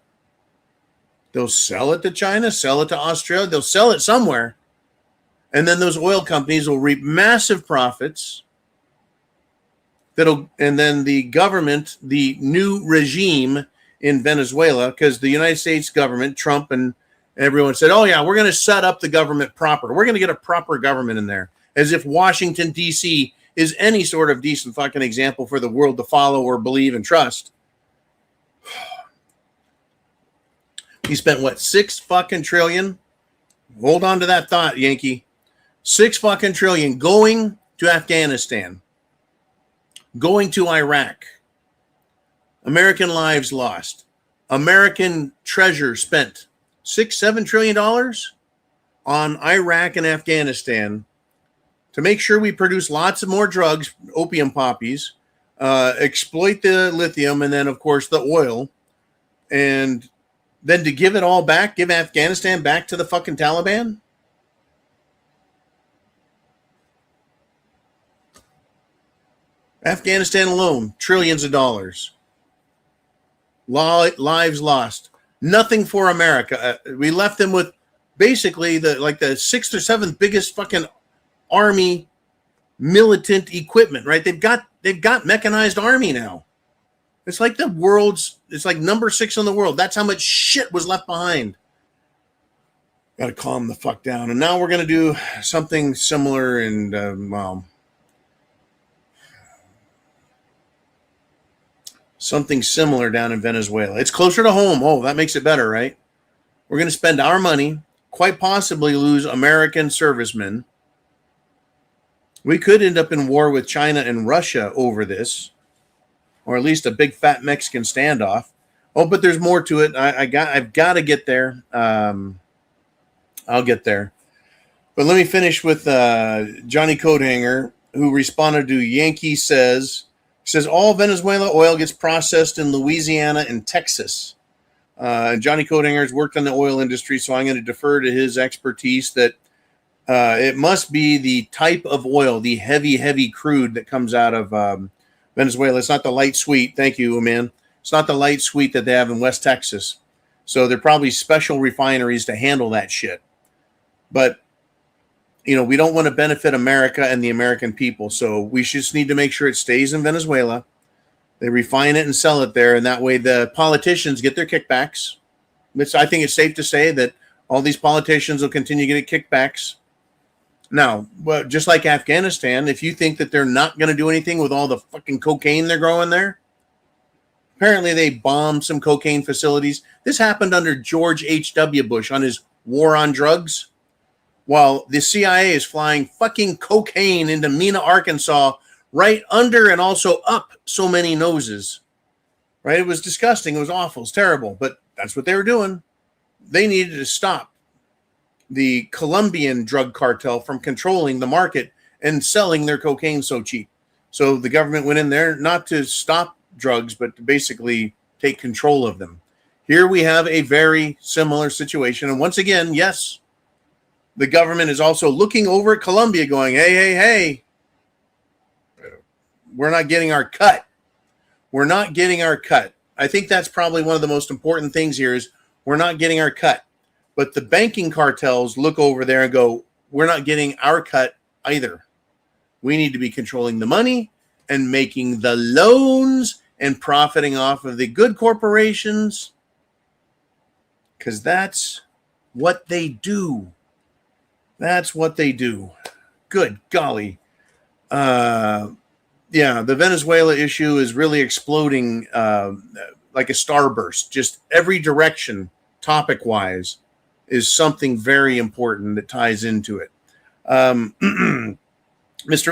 They'll sell it to China, sell it to Australia. They'll sell it somewhere. And then those oil companies will reap massive profits. And then the government, the new regime in Venezuela, because the United States government, Trump and everyone said, oh, yeah, we're going to set up the government proper. We're going to get a proper government in there. As if Washington, D.C. is any sort of decent fucking example for the world to follow or believe and trust. He spent, what, $6 fucking trillion? Hold on to that thought, Yankee. $6 fucking trillion going to Afghanistan, going to Iraq. American lives lost. American treasure spent $6-7 trillion on Iraq and Afghanistan to make sure we produce lots of more drugs, opium poppies, exploit the lithium, and then, of course, the oil. And then to give it all back, give Afghanistan back to the fucking Taliban? Afghanistan alone, trillions of dollars. Lives lost. Nothing for America. We left them with basically the 6th or 7th biggest fucking army militant equipment, right? They've got mechanized army now. It's like it's like number 6 in the world. That's how much shit was left behind. Got to calm the fuck down. And now we're going to do something similar and, something similar down in Venezuela. It's closer to home. Oh, that makes it better, right? We're going to spend our money, quite possibly lose American servicemen. We could end up in war with China and Russia over this, or at least a big fat Mexican standoff. Oh, but there's more to it. I've got to get there. I'll get there. But let me finish with Johnny Coathanger, who responded to Yankee Says. He says, all Venezuela oil gets processed in Louisiana and Texas. Johnny Coathanger has worked in the oil industry, so I'm going to defer to his expertise that it must be the type of oil, the heavy crude that comes out of Venezuela. It's not the light sweet. Thank you, man. It's not the light sweet that they have in West Texas. So they're probably special refineries to handle that shit. But, you know, we don't want to benefit America and the American people. So we just need to make sure it stays in Venezuela. They refine it and sell it there. And that way the politicians get their kickbacks. I think it's safe to say that all these politicians will continue to get kickbacks. Now, well, just like Afghanistan, if you think that they're not going to do anything with all the fucking cocaine they're growing there, apparently they bombed some cocaine facilities. This happened under George H.W. Bush on his war on drugs, while the CIA is flying fucking cocaine into Mena, Arkansas, right under and also up so many noses. Right? It was disgusting. It was awful. It's terrible. But that's what they were doing. They needed to stop the Colombian drug cartel from controlling the market and selling their cocaine so cheap. So the government went in there not to stop drugs, but to basically take control of them. Here we have a very similar situation. And once again, yes, the government is also looking over at Colombia going, hey, we're not getting our cut. We're not getting our cut. I think that's probably one of the most important things here is we're not getting our cut. But the banking cartels look over there and go, we're not getting our cut either. We need to be controlling the money and making the loans and profiting off of the good corporations, because that's what they do. That's what they do. Good golly. The Venezuela issue is really exploding like a starburst. Just every direction, topic-wise, is something very important that ties into it. Mr.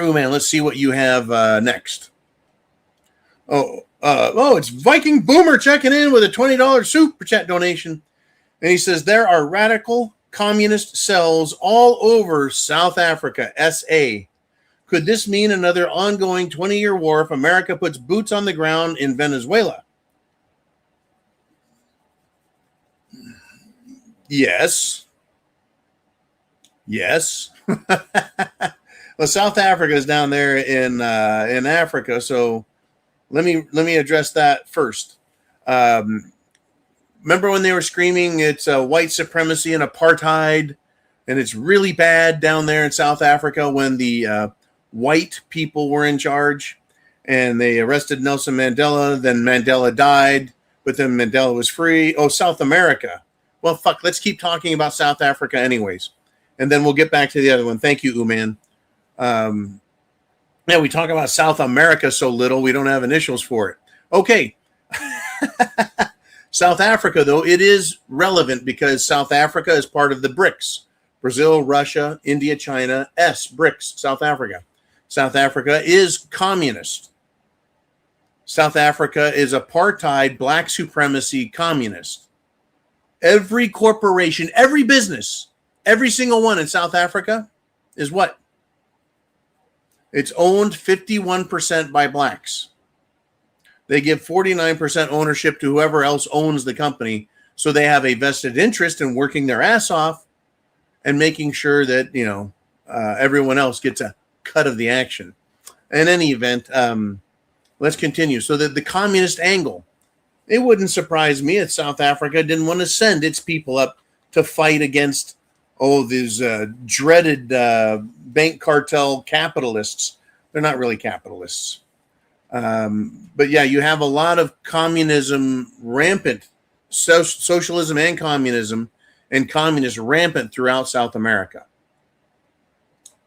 Uman, let's see what you have next. It's Viking Boomer checking in with a $20 super chat donation. And he says, there are radical communist cells all over South Africa, SA. Could this mean another ongoing 20-year war if America puts boots on the ground in Venezuela? Yes. Well, South Africa is down there in Africa, so let me address that first. Remember when they were screaming it's white supremacy and apartheid, and it's really bad down there in South Africa when the white people were in charge, and they arrested Nelson Mandela. Then Mandela died, but then Mandela was free. Oh, South America. Well, fuck, let's keep talking about South Africa anyways. And then we'll get back to the other one. Thank you, Uman. We talk about South America so little, we don't have initials for it. Okay. South Africa, though, it is relevant because South Africa is part of the BRICS. Brazil, Russia, India, China, BRICS, South Africa. South Africa is communist. South Africa is apartheid, black supremacy, communist. Every corporation, every business, every single one in South Africa is what? It's owned 51% by blacks. They give 49% ownership to whoever else owns the company. So they have a vested interest in working their ass off and making sure that, everyone else gets a cut of the action. In any event, let's continue. So the communist angle. It wouldn't surprise me if South Africa didn't want to send its people up to fight against, these dreaded bank cartel capitalists. They're not really capitalists. But yeah, you have a lot of communism rampant, socialism and communist rampant throughout South America.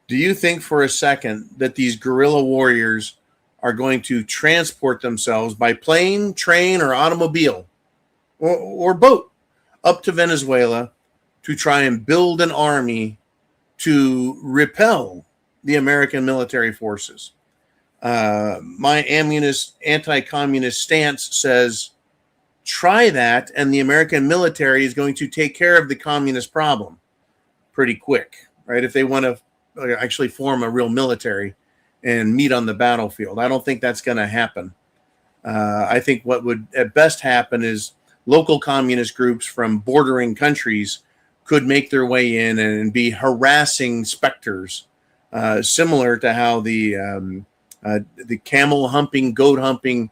Do you think for a second that these guerrilla warriors are going to transport themselves by plane, train, or automobile or boat up to Venezuela to try and build an army to repel the American military forces? My anti-communist stance says, try that, and the American military is going to take care of the communist problem. pretty quick, right? If they want to actually form a real military and meet on the battlefield. I don't think that's going to happen. I think what would at best happen is local communist groups from bordering countries could make their way in and be harassing specters, similar to how the camel humping, goat humping,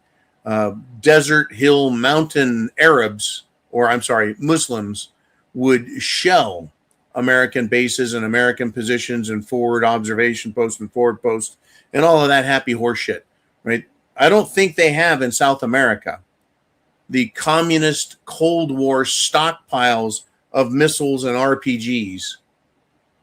desert hill mountain Arabs, or I'm sorry, Muslims, would shell American bases and American positions and forward observation posts and forward posts and all of that happy horse shit, right? I don't think they have in South America the communist Cold War stockpiles of missiles and RPGs.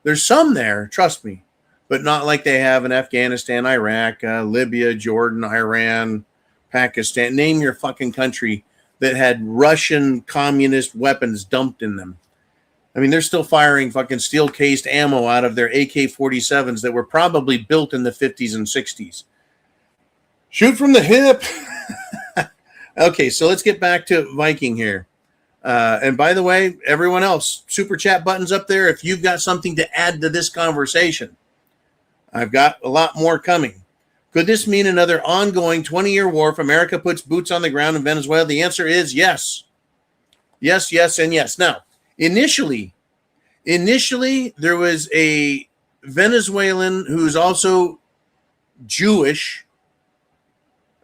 There's some there, trust me, but not like they have in Afghanistan, Iraq, Libya, Jordan, Iran, Pakistan. Name your fucking country that had Russian communist weapons dumped in them. I mean, they're still firing fucking steel-cased ammo out of their AK-47s that were probably built in the 50s and 60s. Shoot from the hip. Okay, so let's get back to Viking here. And by the way, everyone else, super chat buttons up there if you've got something to add to this conversation. I've got a lot more coming. Could this mean another ongoing 20-year war if America puts boots on the ground in Venezuela? The answer is yes. Yes, yes, and yes. Now, initially, there was a Venezuelan who's also Jewish,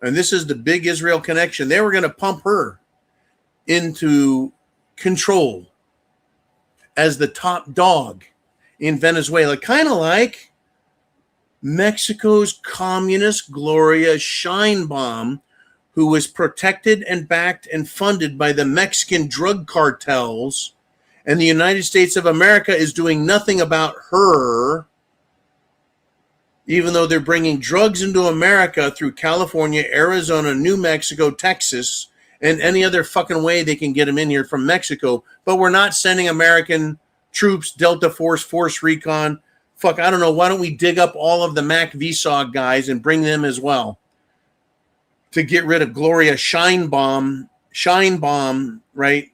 and this is the big Israel connection. They were going to pump her into control as the top dog in Venezuela, kind of like Mexico's communist Gloria Sheinbaum, who was protected and backed and funded by the Mexican drug cartels, and the United States of America is doing nothing about her, even though they're bringing drugs into America through California, Arizona, New Mexico, Texas, and any other fucking way they can get them in here from Mexico. But we're not sending American troops, Delta Force, Force Recon. Fuck, I don't know. Why don't we dig up all of the Mac VSOG guys and bring them as well to get rid of Gloria Sheinbaum, right?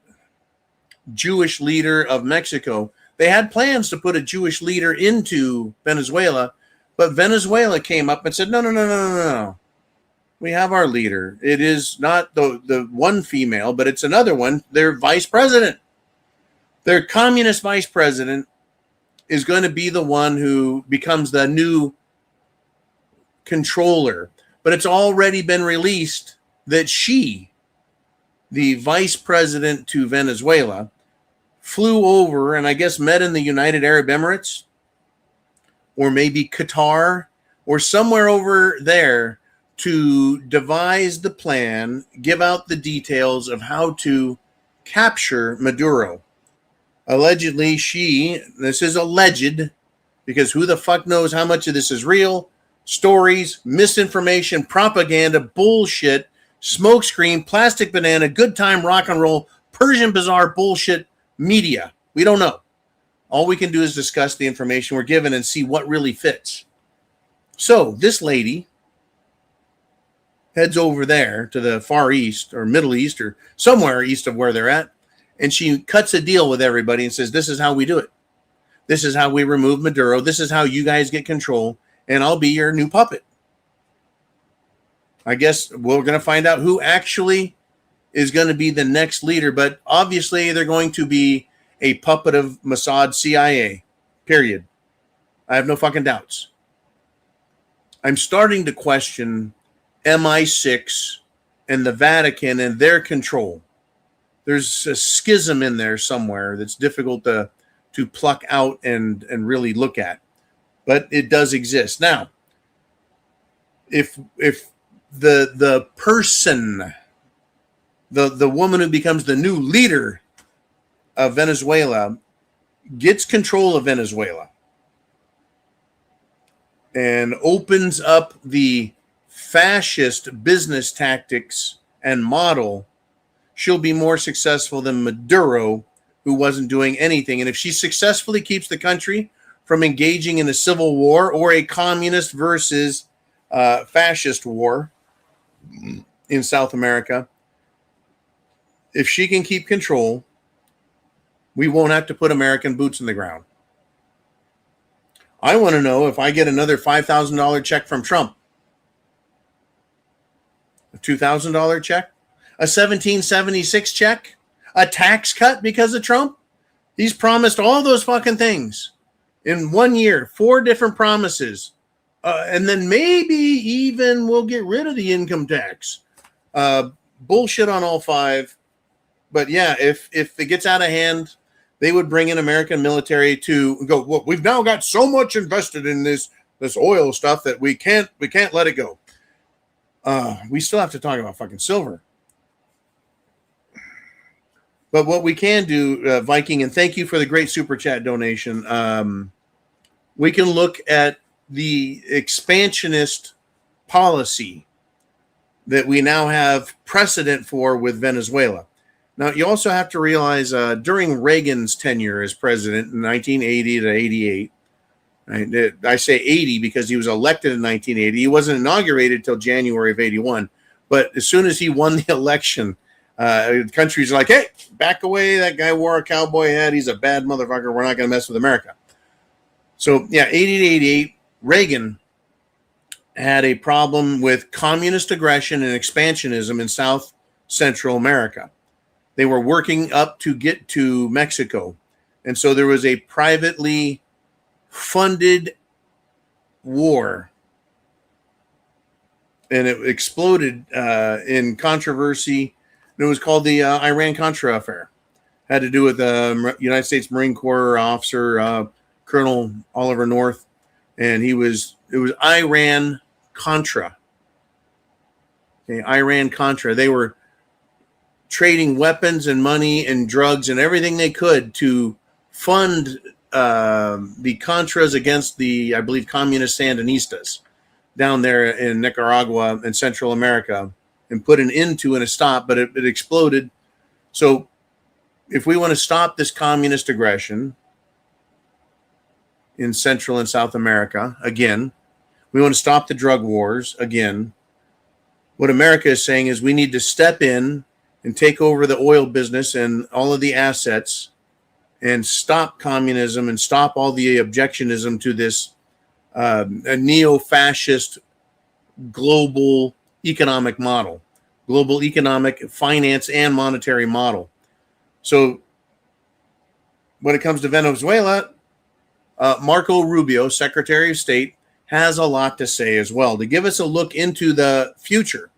Jewish leader of Mexico. They had plans to put a Jewish leader into Venezuela, but Venezuela came up and said, no. We have our leader. It is not the one female, but it's another one. Their vice president. Their communist vice president is going to be the one who becomes the new controller. But it's already been released that she, the vice president to Venezuela, flew over and I guess met in the United Arab Emirates or maybe Qatar or somewhere over there to devise the plan, give out the details of how to capture Maduro. Allegedly, this is alleged, because who the fuck knows how much of this is real, stories, misinformation, propaganda, bullshit, smokescreen, plastic banana, good time rock and roll, Persian bazaar bullshit media. We don't know. All we can do is discuss the information we're given and see what really fits. So this lady heads over there to the Far East or Middle East or somewhere east of where they're at, and she cuts a deal with everybody and says, this is how we do it. This is how we remove Maduro. This is how you guys get control, and I'll be your new puppet. I guess we're going to find out who actually is going to be the next leader, but obviously they're going to be a puppet of Mossad CIA, period. I have no fucking doubts. I'm starting to question MI6 and the Vatican and their control. There's a schism in there somewhere that's difficult to pluck out and really look at, but it does exist. Now, if the person, the woman who becomes the new leader of Venezuela gets control of Venezuela and opens up the fascist business tactics and model, she'll be more successful than Maduro, who wasn't doing anything. And if she successfully keeps the country from engaging in a civil war or a communist versus fascist war in South America, if she can keep control, we won't have to put American boots in the ground. I want to know if I get another $5,000 check from Trump, a $2,000 check, a 1776 check, a tax cut because of Trump. He's promised all those fucking things in 1 year, 4 different promises. And then maybe even we'll get rid of the income tax. Bullshit on all 5. But yeah, if it gets out of hand, they would bring in American military to go, well, we've now got so much invested in this oil stuff that we can't let it go. We still have to talk about fucking silver. But what we can do, Viking, and thank you for the great super chat donation. We can look at the expansionist policy that we now have precedent for with Venezuela. Now, you also have to realize during Reagan's tenure as president in 1980 to 88, right, I say 80 because he was elected in 1980. He wasn't inaugurated until January of 81. But as soon as he won the election, countries are like, hey, back away. That guy wore a cowboy hat. He's a bad motherfucker. We're not going to mess with America. So, yeah, 80 to 88, Reagan had a problem with communist aggression and expansionism in South Central America. They were working up to get to Mexico. And so there was a privately funded war. And it exploded in controversy. It was called the Iran-Contra affair. Had to do with United States Marine Corps officer, Colonel Oliver North. And it was Iran-Contra. Okay, Iran-Contra. They were trading weapons and money and drugs and everything they could to fund the Contras against the, I believe, communist Sandinistas down there in Nicaragua and Central America, and put an end to and a stop, but it exploded. So if we want to stop this communist aggression in Central and South America, again, we want to stop the drug wars, again, what America is saying is we need to step in and take over the oil business and all of the assets and stop communism and stop all the objectionism to this a neo-fascist global economic model, global economic finance and monetary model. So when it comes to Venezuela, Marco Rubio, Secretary of State, has a lot to say as well to give us a look into the future.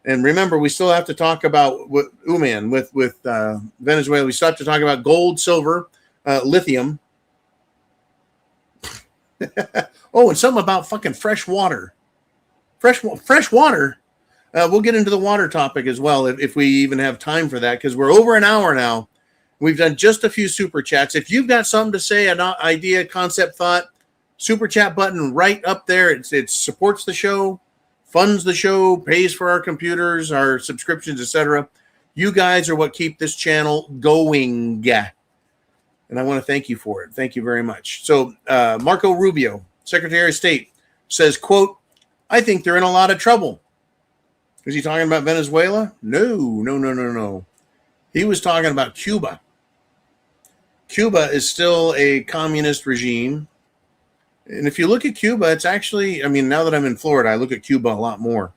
And remember, we still have to talk about with Venezuela. We still have to talk about gold, silver, lithium. Oh, and something about fucking fresh water. Fresh water. We'll get into the water topic as well if we even have time for that, because we're over an hour now. We've done just a few super chats. If you've got something to say, an idea, concept, thought, super chat button right up there. It supports the show, funds the show, pays for our computers, our subscriptions, etc. You guys are what keep this channel going. And I want to thank you for it. Thank you very much. So Marco Rubio, Secretary of State, says, quote, I think they're in a lot of trouble. Is he talking about Venezuela? No. He was talking about Cuba. Cuba is still a communist regime. And if you look at Cuba, it's actually, I mean, now that I'm in Florida, I look at Cuba a lot more.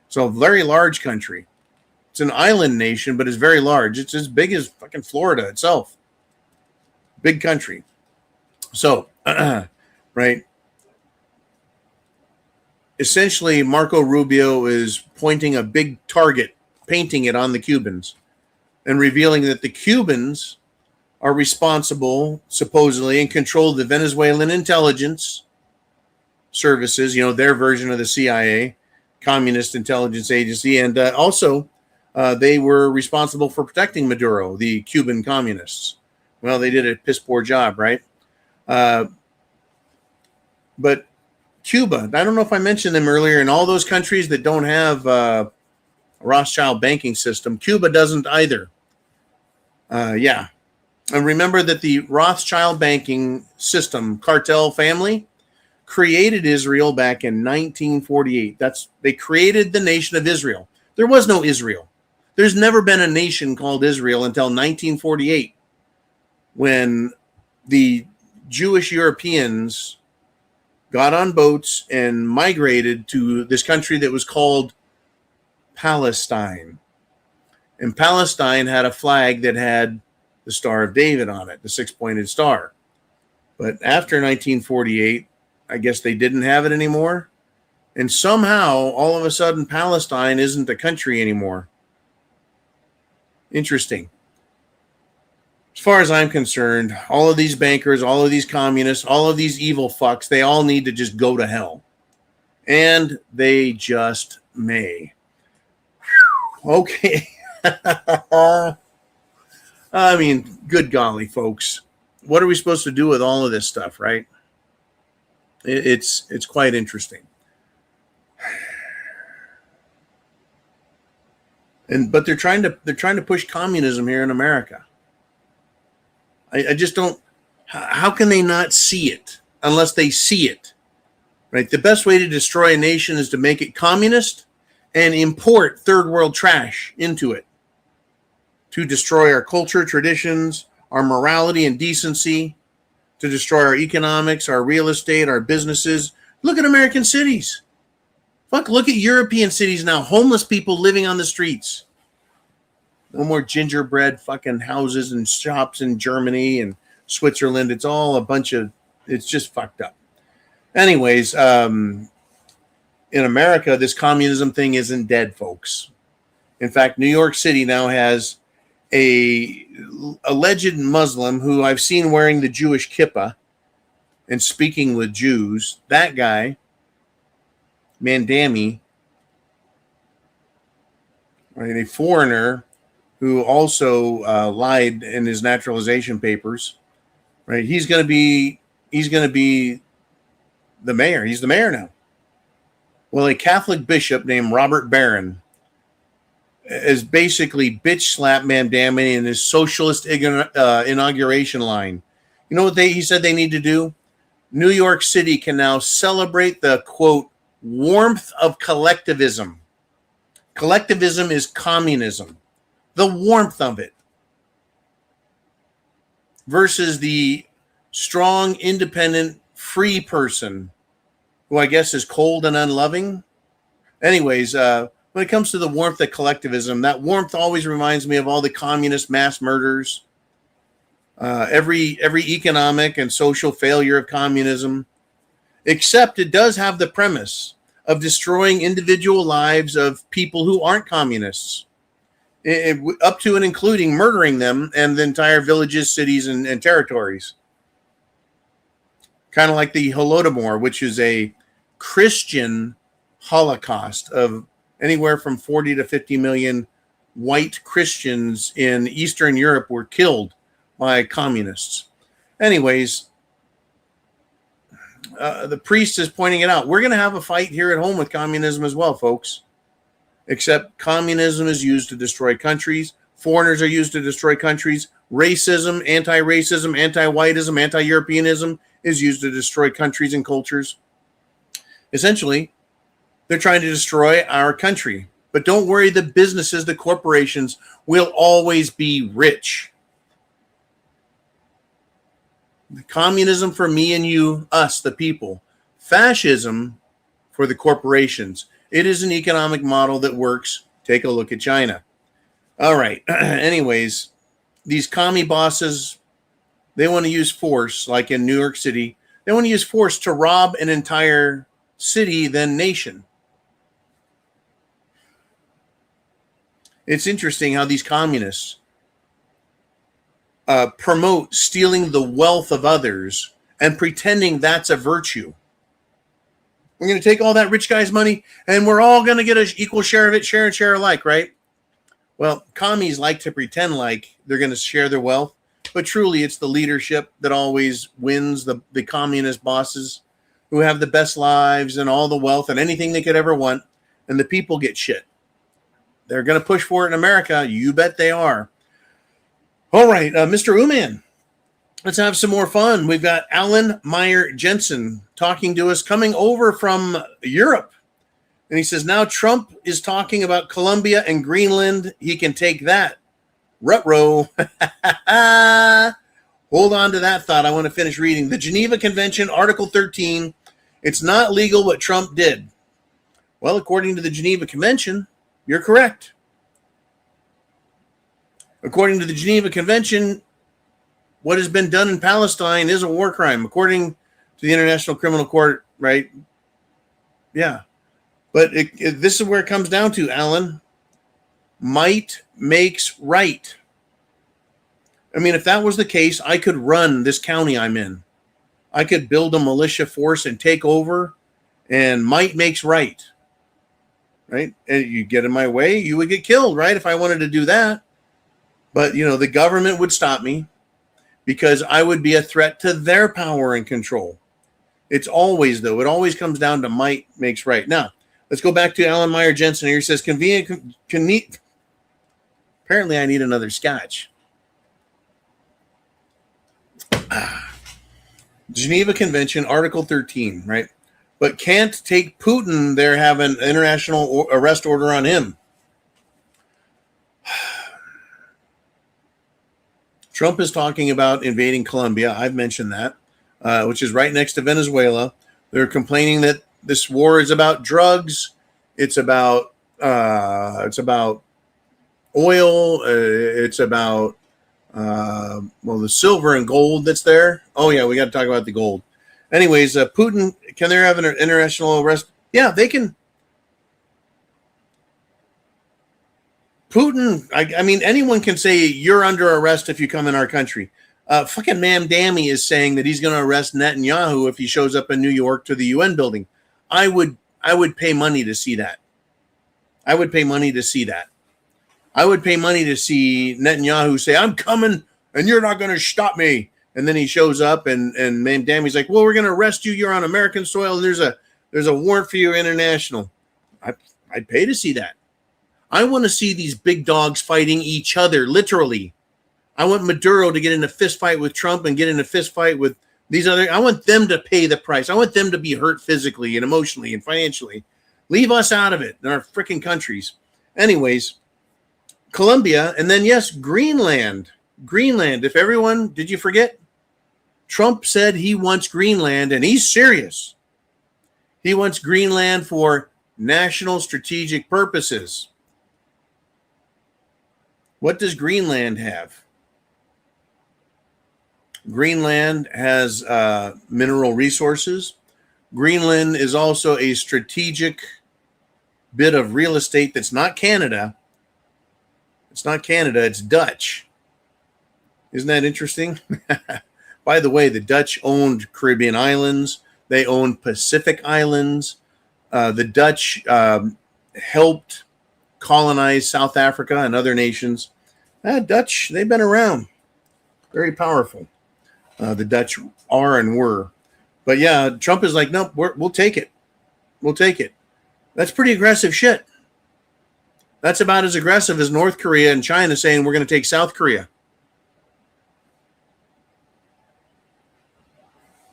So a very large country. It's an island nation, but it's very large. It's as big as fucking Florida itself. Big country. So, right. Essentially, Marco Rubio is pointing a big target, painting it on the Cubans, and revealing that the Cubans are responsible, supposedly, and control the Venezuelan intelligence services, their version of the CIA, Communist Intelligence Agency, and also they were responsible for protecting Maduro, the Cuban communists. Well, they did a piss poor job, right? But Cuba, I don't know if I mentioned them earlier, in all those countries that don't have a Rothschild banking system, Cuba doesn't either. Yeah. And remember that the Rothschild banking system, cartel family, created Israel back in 1948. They created the nation of Israel. There was no Israel. There's never been a nation called Israel until 1948, when the Jewish Europeans got on boats and migrated to this country that was called Palestine. And Palestine had a flag that had the Star of David on it, the six-pointed star. But after 1948, I guess they didn't have it anymore. And somehow, all of a sudden, Palestine isn't a country anymore. Interesting. As far as I'm concerned, all of these bankers, all of these communists, all of these evil fucks, they all need to just go to hell. And they just may. Okay. I mean, good golly, folks. What are we supposed to do with all of this stuff, right? It's quite interesting. But they're trying to push communism here in America. I just don't. How can they not see it unless they see it? Right? The best way to destroy a nation is to make it communist and import third world trash into it to destroy our culture, traditions, our morality and decency, to destroy our economics, our real estate, our businesses. Look at American cities. Fuck, look at European cities now. Homeless people living on the streets. No more gingerbread fucking houses and shops in Germany and Switzerland. It's all a bunch of, it's just fucked up. Anyways, in America, this communism thing isn't dead, folks. In fact, New York City now has a alleged Muslim who I've seen wearing the Jewish kippah and speaking with Jews. That guy, Mandami, right, a foreigner who also lied in his naturalization papers, right? He's going to be the mayor. He's the mayor now. Well, a Catholic bishop named Robert Barron is basically bitch slapped Mandami in his socialist inauguration line. You know what he said they need to do? New York City can now celebrate the, quote, warmth of collectivism. Collectivism is communism. The warmth of it versus the strong, independent, free person who I guess is cold and unloving. Anyways, when it comes to the warmth of collectivism, that warmth always reminds me of all the communist mass murders, every economic and social failure of communism, except it does have the premise of destroying individual lives of people who aren't communists. Up to and including murdering them and the entire villages, cities, and territories. Kind of like the Holodomor, which is a Christian Holocaust of anywhere from 40 to 50 million white Christians in Eastern Europe were killed by communists. Anyways, the priest is pointing it out. We're going to have a fight here at home with communism as well, folks. Except communism is used to destroy countries. Foreigners are used to destroy countries. Racism, anti-racism, anti-whiteism, anti-Europeanism is used to destroy countries and cultures. Essentially, they're trying to destroy our country. But don't worry, the businesses, the corporations will always be rich. Communism for me and you, us, the people. Fascism for the corporations. It is an economic model that works. Take a look at China. All right. Anyways, these commie bosses, they want to use force, like in New York City. They want to use force to rob an entire city, then nation. It's interesting how these communists promote stealing the wealth of others and pretending that's a virtue. We're going to take all that rich guy's money and we're all going to get an equal share of it, share and share alike, right? Well, commies like to pretend like they're going to share their wealth, but truly it's the leadership that always wins, the communist bosses who have the best lives and all the wealth and anything they could ever want, and the people get shit. They're going to push for it in America. You bet they are. All right, Mr. Uman. Let's have some more fun. We've got Alan Meyer Jensen talking to us, coming over from Europe. And he says, now Trump is talking about Colombia and Greenland. He can take that. Ruh-roh. Hold on to that thought. I want to finish reading. The Geneva Convention, Article 13, It's not legal what Trump did. Well, according to the Geneva Convention, you're correct. According to the Geneva Convention, what has been done in Palestine is a war crime, according to the International Criminal Court, right? Yeah. But this is where it comes down to, Alan. Might makes right. I mean, if that was the case, I could run this county I'm in. I could build a militia force and take over, and might makes right. Right? And you get in my way, you would get killed, right? If I wanted to do that. But, the government would stop me because I would be a threat to their power and control. It always comes down to might makes right. Now, let's go back to Alan Meyer Jensen here. He says, apparently I need another scotch. Geneva Convention, Article 13, right? But can't take Putin there, have an international arrest order on him. Trump is talking about invading Colombia. I've mentioned that, which is right next to Venezuela. They're complaining that this war is about drugs. It's about oil. It's about the silver and gold that's there. Oh yeah, we got to talk about the gold. Anyways, Putin, can they have an international arrest? Yeah, they can. Putin, I mean, anyone can say you're under arrest if you come in our country. Fucking Mamdani is saying that he's going to arrest Netanyahu if he shows up in New York to the UN building. I would pay money to see that. I would pay money to see Netanyahu say, "I'm coming, and you're not going to stop me." And then he shows up, and Mamdani's like, "Well, we're going to arrest you. You're on American soil, and there's a warrant for you international." I'd pay to see that. I want to see these big dogs fighting each other, literally. I want Maduro to get in a fist fight with Trump and get in a fist fight with these other. I want them to pay the price. I want them to be hurt physically and emotionally and financially. Leave us out of it in our freaking countries. Anyways, Colombia, and then, yes, Greenland. Greenland. If everyone, did you forget? Trump said he wants Greenland, and he's serious. He wants Greenland for national strategic purposes. What does Greenland have? Greenland has mineral resources. Greenland is also a strategic bit of real estate that's not Canada. It's not Canada, it's Dutch. Isn't that interesting? By the way, the Dutch owned Caribbean islands. They owned Pacific islands. The Dutch helped colonize South Africa and other nations. Dutch, they've been around. Very powerful. The Dutch are and were. But yeah, Trump is like, nope, we'll take it. We'll take it. That's pretty aggressive shit. That's about as aggressive as North Korea and China saying we're going to take South Korea.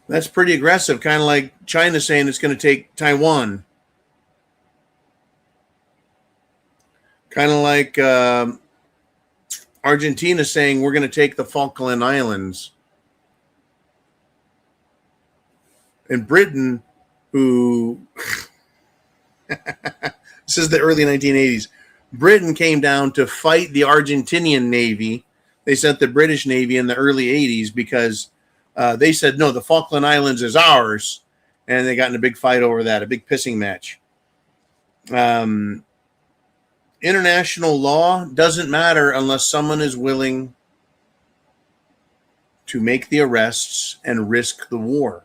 That's pretty aggressive, kind of like China saying it's going to take Taiwan. Kind of like Argentina saying we're going to take the Falkland Islands. And Britain, who this is the early 1980s, Britain came down to fight the Argentinian Navy. They sent the British Navy in the early 80s because they said, no, the Falkland Islands is ours. And they got in a big fight over that, a big pissing match. International law doesn't matter unless someone is willing to make the arrests and risk the war.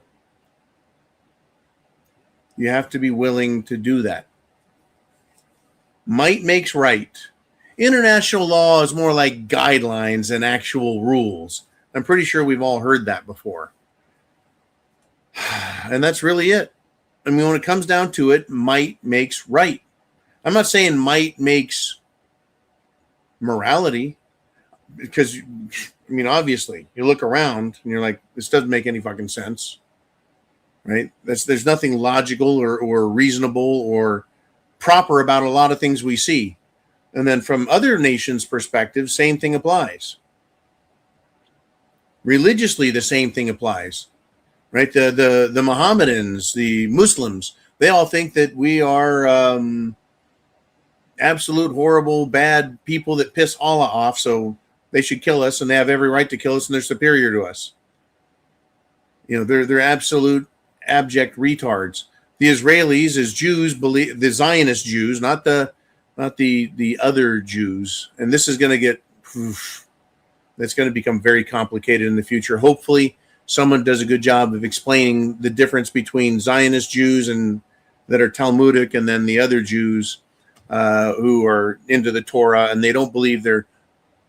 You have to be willing to do that. Might makes right. International law is more like guidelines than actual rules. I'm pretty sure we've all heard that before. And that's really it. I mean, when it comes down to it, might makes right. I'm not saying might makes morality, because, I mean, obviously, you look around and you're like, this doesn't make any fucking sense. Right? There's nothing logical or reasonable or proper about a lot of things we see. And then from other nations' perspective, same thing applies. Religiously, the same thing applies. right? The Mohammedans, the Muslims, they all think that we are absolute horrible, bad people that piss Allah off, so they should kill us, and they have every right to kill us, and they're superior to us. They're absolute abject retards. The Israelis, as Jews, believe the Zionist Jews, not the other Jews, and this is going to get. That's going to become very complicated in the future. Hopefully, someone does a good job of explaining the difference between Zionist Jews and that are Talmudic, and then the other Jews who are into the Torah, and they don't believe they're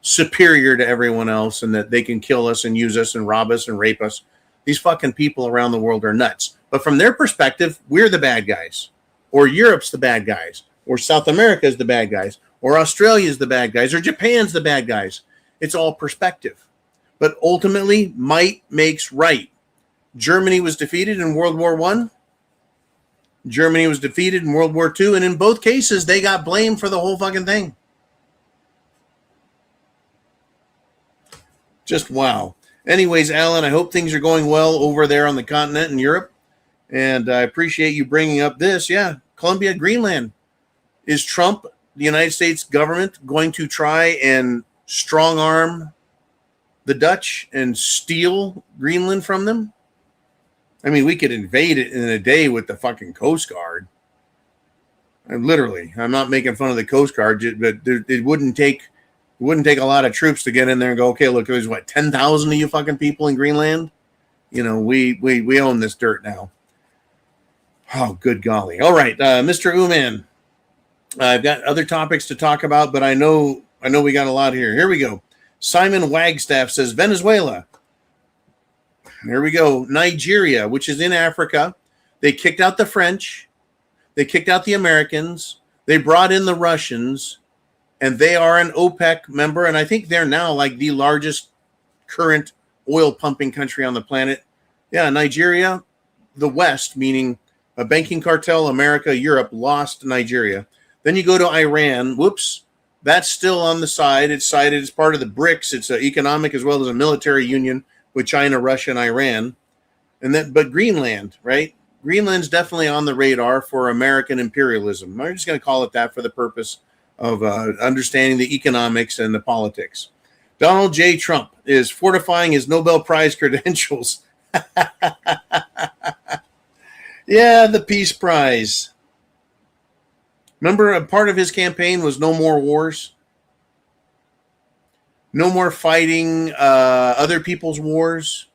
superior to everyone else and that they can kill us and use us and rob us and rape us. These fucking people around the world are nuts. But from their perspective, we're the bad guys, or Europe's the bad guys, or South America is the bad guys, or Australia's the bad guys, or Japan's the bad guys. It's all perspective. But ultimately, might makes right. Germany was defeated in World War I. Germany was defeated in World War II. And in both cases, they got blamed for the whole fucking thing. Just wow. Anyways, Alan, I hope things are going well over there on the continent in Europe. And I appreciate you bringing up this. Yeah, Colombia, Greenland. Is Trump, the United States government, going to try and strong arm the Dutch and steal Greenland from them? I mean, we could invade it in a day with the fucking Coast Guard. And literally, I'm not making fun of the Coast Guard, but it wouldn't take a lot of troops to get in there and go, okay, look, there's 10,000 of you fucking people in Greenland. We own this dirt now. Oh, good golly. All right, Mr. Uman, I've got other topics to talk about, but I know we got a lot here. Here we go. Simon Wagstaff says Venezuela. There we go. Nigeria, which is in Africa. They kicked out the French. They kicked out the Americans. They brought in the Russians. And they are an OPEC member. And I think they're now like the largest current oil pumping country on the planet. Yeah, Nigeria, the West, meaning a banking cartel, America, Europe, lost Nigeria. Then you go to Iran. Whoops. That's still on the side. It's cited as part of the BRICS. It's an economic as well as a military union with China, Russia, and Iran. But Greenland, right? Greenland's definitely on the radar for American imperialism. I'm just going to call it that for the purpose of understanding the economics and the politics. Donald J. Trump is fortifying his Nobel Prize credentials. Yeah, the Peace Prize. Remember, a part of his campaign was no more wars. No more fighting other people's wars.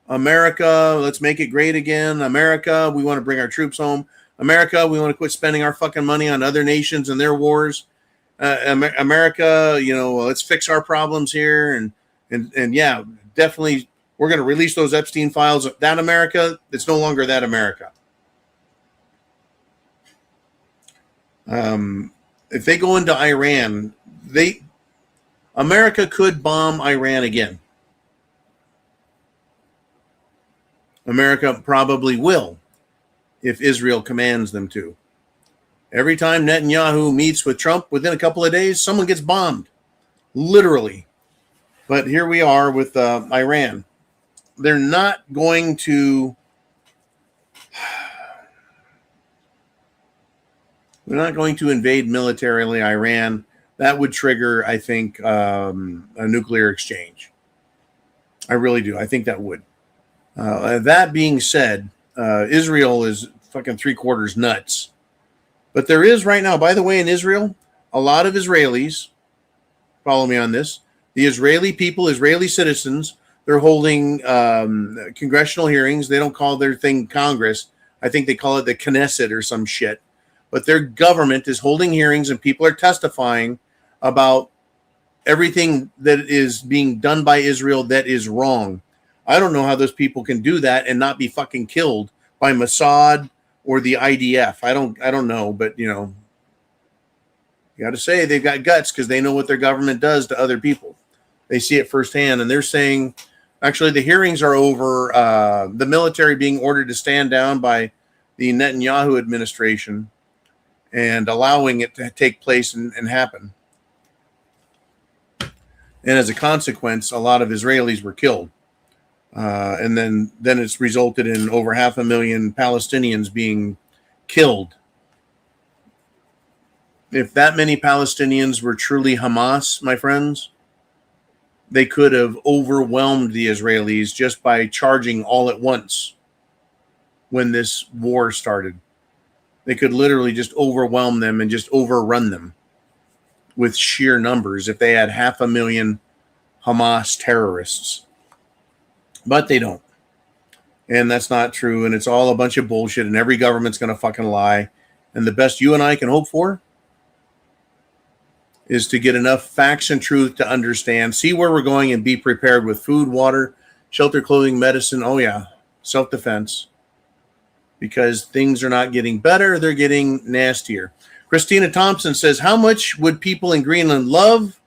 America, let's make it great again. America, we want to bring our troops home. America, we want to quit spending our fucking money on other nations and their wars. America, let's fix our problems here. And yeah, definitely, we're going to release those Epstein files. That America, it's no longer that America. If they go into Iran, America could bomb Iran again. America probably will if Israel commands them to. Every time Netanyahu meets with Trump, within a couple of days, someone gets bombed. Literally. But here we are with Iran. They're not going to... We're not going to invade militarily Iran. That would trigger, I think, a nuclear exchange. I really do. I think that would. That being said, Israel is fucking 3/4 nuts. But there is right now, by the way, in Israel, a lot of Israelis, follow me on this, the Israeli people, Israeli citizens, they're holding congressional hearings. They don't call their thing Congress. I think they call it the Knesset or some shit. But their government is holding hearings and people are testifying about everything that is being done by Israel that is wrong. I don't know how those people can do that and not be fucking killed by Mossad or the IDF. I don't know, but you got to say they've got guts because they know what their government does to other people. They see it firsthand, and they're saying, actually, the hearings are over. The military being ordered to stand down by the Netanyahu administration and allowing it to take place and happen. And as a consequence, a lot of Israelis were killed. And then it's resulted in over 500,000 Palestinians being killed. If that many Palestinians were truly Hamas, my friends, they could have overwhelmed the Israelis just by charging all at once when this war started. They could literally just overwhelm them and just overrun them with sheer numbers if they had 500,000 Hamas terrorists. But they don't. And that's not true. And it's all a bunch of bullshit. And every government's going to fucking lie. And the best you and I can hope for is to get enough facts and truth to understand, see where we're going, and be prepared with food, water, shelter, clothing, medicine. Oh, yeah. Self-defense. Because things are not getting better. They're getting nastier. Christina Thompson says, how much would people in Greenland love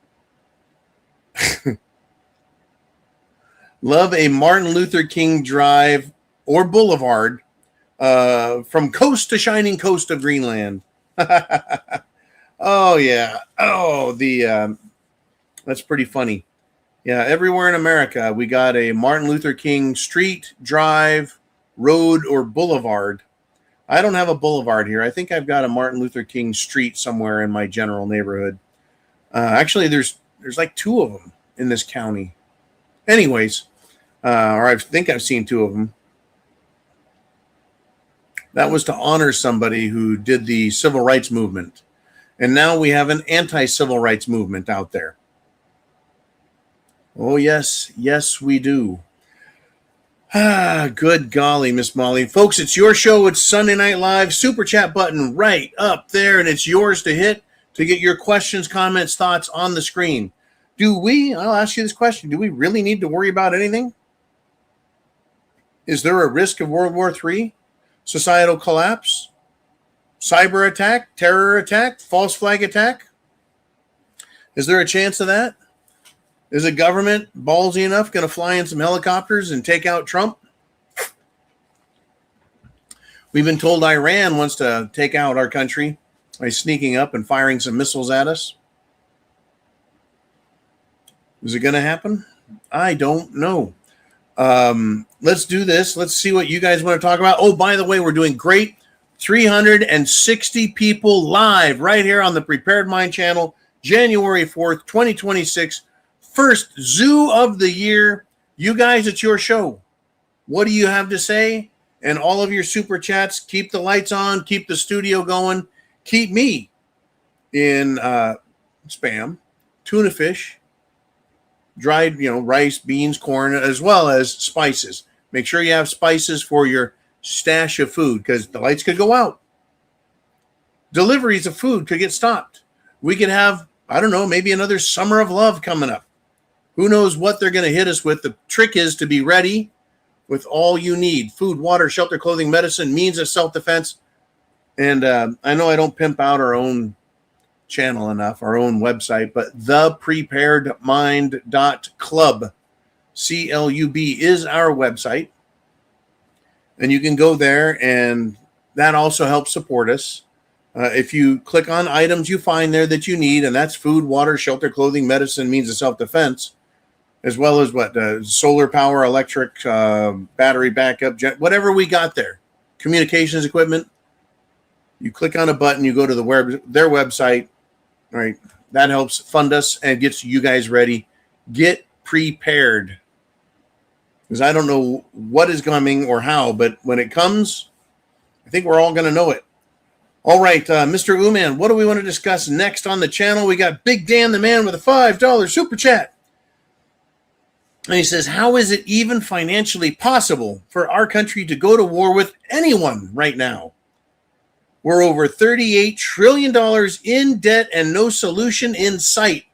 a Martin Luther King Drive or Boulevard from coast to shining coast of Greenland? Oh, yeah. Oh, that's pretty funny. Yeah, everywhere in America, we got a Martin Luther King street, drive, road, or boulevard. I don't have a boulevard here. I think I've got a Martin Luther King street somewhere in my general neighborhood. Actually, there's like 2 of them in this county. Anyways, or I think I've seen 2 of them. That was to honor somebody who did the civil rights movement. And now we have an anti-civil rights movement out there. Oh, yes. Yes, we do. Good golly, Miss Molly. Folks, it's your show. It's Sunday Night Live. Super chat button right up there, and it's yours to hit to get your questions, comments, thoughts on the screen. I'll ask you this question. Do we really need to worry about anything? Is there a risk of World War III? Societal collapse? Cyber attack? Terror attack? False flag attack? Is there a chance of that? Is the government ballsy enough going to fly in some helicopters and take out Trump? We've been told Iran wants to take out our country by sneaking up and firing some missiles at us. Is it going to happen? I don't know. Let's do this. Let's see what you guys want to talk about. Oh, by the way, we're doing great. 360 people live right here on the Prepared Mind channel, January 4th, 2026. First zoo of the year. You guys, it's your show. What do you have to say? And all of your super chats, keep the lights on, keep the studio going, keep me in spam, tuna fish, dried, rice, beans, corn, as well as spices. Make sure you have spices for your stash of food because the lights could go out. Deliveries of food could get stopped. We could have, I don't know, maybe another summer of love coming up. Who knows what they're going to hit us with. The trick is to be ready with all you need. Food, water, shelter, clothing, medicine, means of self-defense. And I know I don't pimp out our own channel enough, our own website, but thepreparedmind.club, CLUB is our website. And you can go there, and that also helps support us. If you click on items you find there that you need, and that's food, water, shelter, clothing, medicine, means of self-defense, as well as solar power, electric, battery backup, whatever we got there, communications equipment. You click on a button, you go to their website, right? That helps fund us and gets you guys ready. Get prepared. Because I don't know what is coming or how, but when it comes, I think we're all going to know it. All right, Mr. Uman, what do we want to discuss next on the channel? We got Big Dan the Man with a $5 super chat. And he says, how is it even financially possible for our country to go to war with anyone right now? We're over $38 trillion in debt and no solution in sight.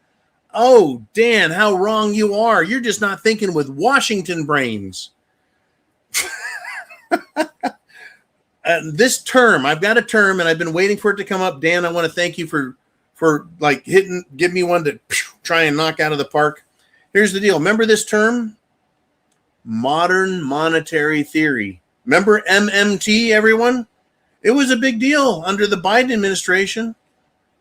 Oh, Dan, how wrong you are. You're just not thinking with Washington brains. This term, I've got a term, and I've been waiting for it to come up. Dan, I want to thank you for give me one to try and knock out of the park. Here's the deal. Remember this term? Modern monetary theory. Remember MMT, everyone? It was a big deal under the Biden administration.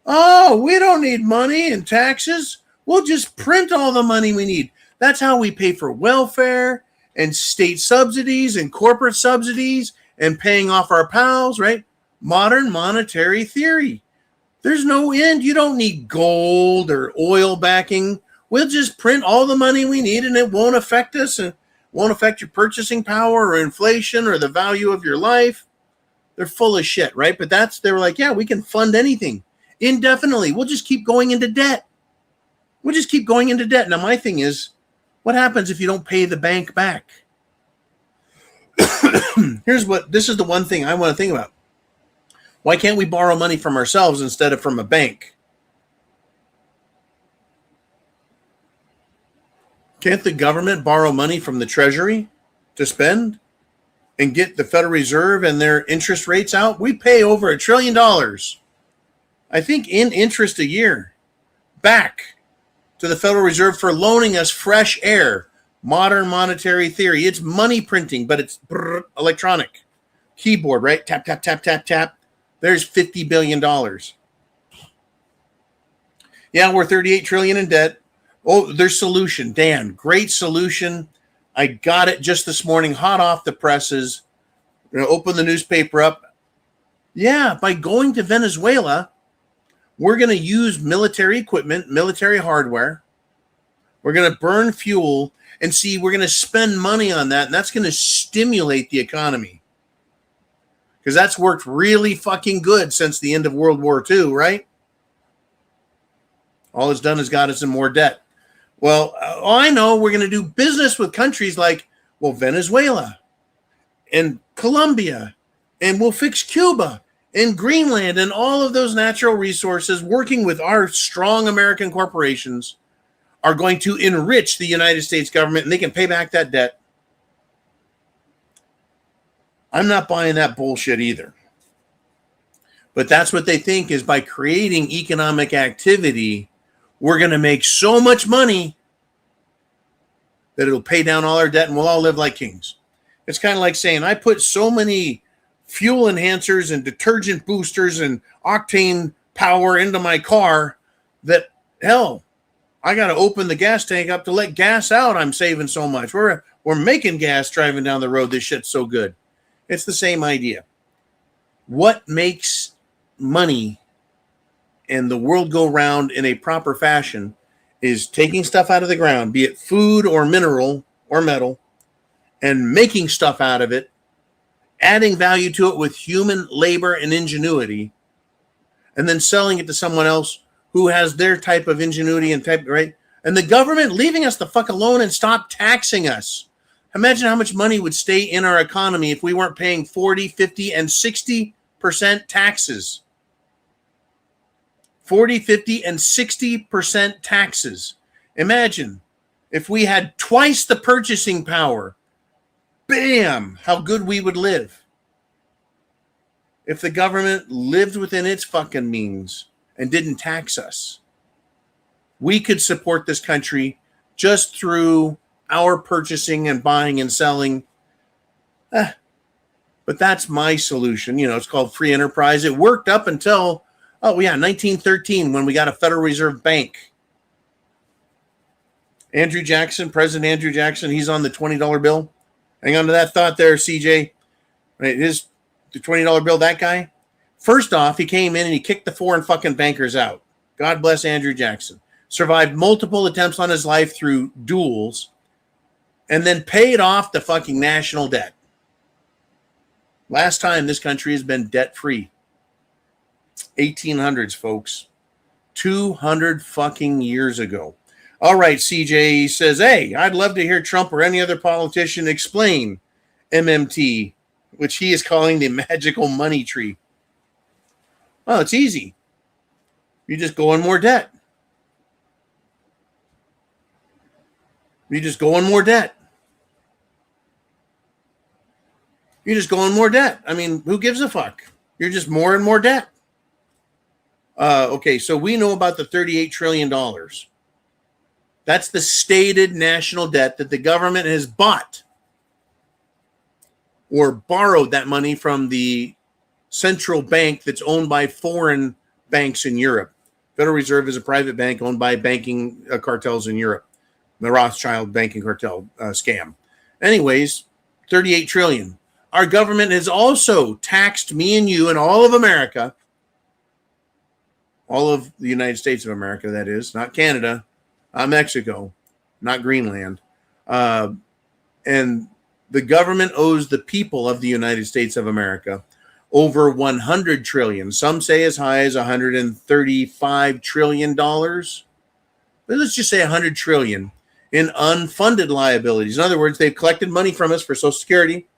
Oh, we don't need money and taxes. We'll just print all the money we need. That's how we pay for welfare and state subsidies and corporate subsidies and paying off our pals, right? Modern monetary theory. There's no end. You don't need gold or oil backing. We'll just print all the money we need and it won't affect us and won't affect your purchasing power or inflation or the value of your life. They're full of shit, right? But they were like, yeah, we can fund anything indefinitely. We'll just keep going into debt. We'll just keep going into debt. Now, my thing is, what happens if you don't pay the bank back? This is the one thing I want to think about. Why can't we borrow money from ourselves instead of from a bank? Can't the government borrow money from the Treasury to spend and get the Federal Reserve and their interest rates out? We pay over $1 trillion, I think, in interest a year back to the Federal Reserve for loaning us fresh air. Modern monetary theory. It's money printing, but it's electronic. Keyboard, right? Tap, tap, tap, tap, tap. There's $50 billion. Yeah, we're $38 trillion in debt. Oh, there's solution. Dan, great solution. I got it just this morning, hot off the presses. We're going to open the newspaper up. Yeah, by going to Venezuela, we're going to use military equipment, military hardware. We're going to burn fuel and see, we're going to spend money on that. And that's going to stimulate the economy. Because that's worked really fucking good since the end of World War II, right? All it's done is got us in more debt. Well, I know we're going to do business with countries like, well, Venezuela and Colombia, and we'll fix Cuba and Greenland and all of those natural resources, working with our strong American corporations, are going to enrich the United States government, and they can pay back that debt. I'm not buying that bullshit either. But that's what they think, is by creating economic activity, we're going to make so much money that it'll pay down all our debt and we'll all live like kings. It's kind of like saying, I put so many fuel enhancers and detergent boosters and octane power into my car that, hell, I got to open the gas tank up to let gas out. I'm saving so much. We're making gas driving down the road. This shit's so good. It's the same idea. What makes money and the world go round in a proper fashion is taking stuff out of the ground, be it food or mineral or metal, and making stuff out of it, adding value to it with human labor and ingenuity, and then selling it to someone else who has their type of ingenuity and type, right? And the government leaving us the fuck alone and stop taxing us. Imagine how much money would stay in our economy if we weren't paying 40, 50, and 60% taxes. 40, 50, and 60% taxes. Imagine if we had twice the purchasing power. Bam! How good we would live. If the government lived within its fucking means and didn't tax us, we could support this country just through our purchasing and buying and selling. But that's my solution. You know, it's called free enterprise. It worked up until, 1913, when we got a Federal Reserve Bank. Andrew Jackson, President Andrew Jackson, he's on the $20 bill. Hang on to that thought there, CJ. Right, the $20 bill, that guy. First off, he came in and he kicked the foreign fucking bankers out. God bless Andrew Jackson. Survived multiple attempts on his life through duels, and then paid off the fucking national debt. Last time this country has been debt-free. 1800s, folks. 200 fucking years ago. All right, CJ says, hey, I'd love to hear Trump or any other politician explain MMT, which he is calling the magical money tree. Well, it's easy. You just go in more debt. You just go in more debt. You just go in more debt. I mean, who gives a fuck? You're just more and more debt. Okay, so we know about the $38 trillion. That's the stated national debt that the government has bought or borrowed that money from the central bank that's owned by foreign banks in Europe. Federal Reserve is a private bank owned by banking cartels in Europe. The Rothschild banking cartel scam. Anyways, 38 trillion. Our government has also taxed me and you and all of America, all of the United States of America, that is, not Canada, not Mexico, not Greenland. And the government owes the people of the United States of America over 100 trillion. Some say as high as 135 trillion dollars. But let's just say 100 trillion in unfunded liabilities. In other words, they've collected money from us for Social Security,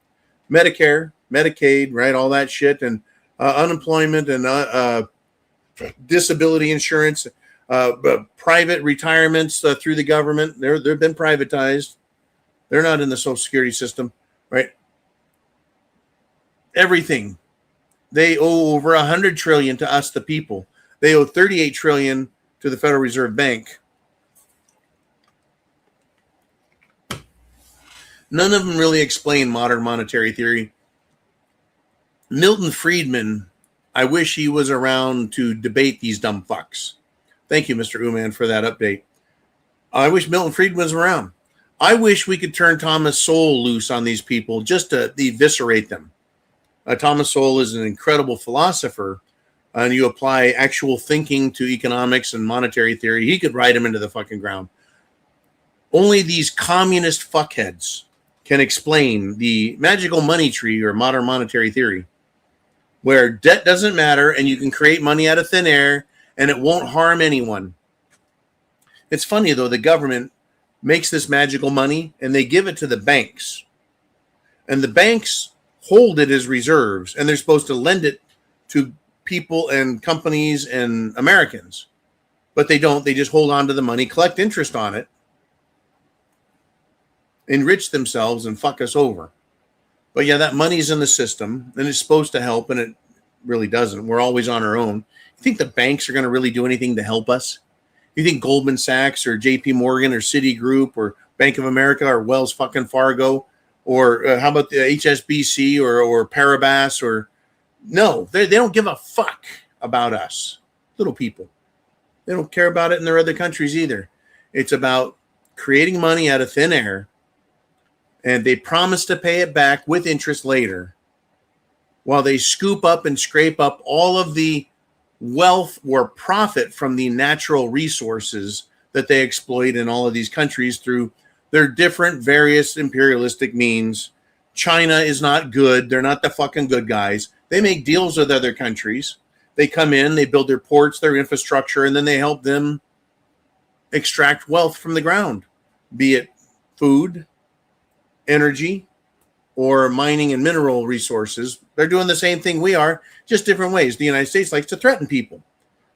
Medicare, Medicaid, right, all that shit, and unemployment and disability insurance, private retirements through the government. They've been privatized. They're not in the Social Security system, right? Everything. They owe over 100 trillion to us, the people. They owe 38 trillion to the Federal Reserve Bank. None of them really explain modern monetary theory. Milton Friedman, I wish he was around to debate these dumb fucks. Thank you, Mr. Uman, for that update. I wish Milton Friedman was around. I wish we could turn Thomas Sowell loose on these people just to eviscerate them. Thomas Sowell is an incredible philosopher, and you apply actual thinking to economics and monetary theory, he could ride him into the fucking ground. Only these communist fuckheads can explain the magical money tree or modern monetary theory, where debt doesn't matter and you can create money out of thin air and it won't harm anyone. It's funny, though, the government makes this magical money and they give it to the banks. And the banks hold it as reserves, and they're supposed to lend it to people and companies and Americans. But they don't. They just hold on to the money, collect interest on it, enrich themselves, and fuck us over. But yeah, that money's in the system, and it's supposed to help, and it really doesn't. We're always on our own. You think the banks are going to really do anything to help us? You think Goldman Sachs or JP Morgan or Citigroup or Bank of America or Wells fucking Fargo or how about the HSBC or Paribas or no, they don't give a fuck about us, little people. They don't care about it in their other countries either. It's about creating money out of thin air, and they promise to pay it back with interest later while they scoop up and scrape up all of the wealth or profit from the natural resources that they exploit in all of these countries through their different various imperialistic means. China is not good. They're not the fucking good guys. They make deals with other countries. They come in, they build their ports, their infrastructure, and then they help them extract wealth from the ground, be it food, energy, or mining and mineral resources. They're doing the same thing we are, just different ways. The United States likes to threaten people,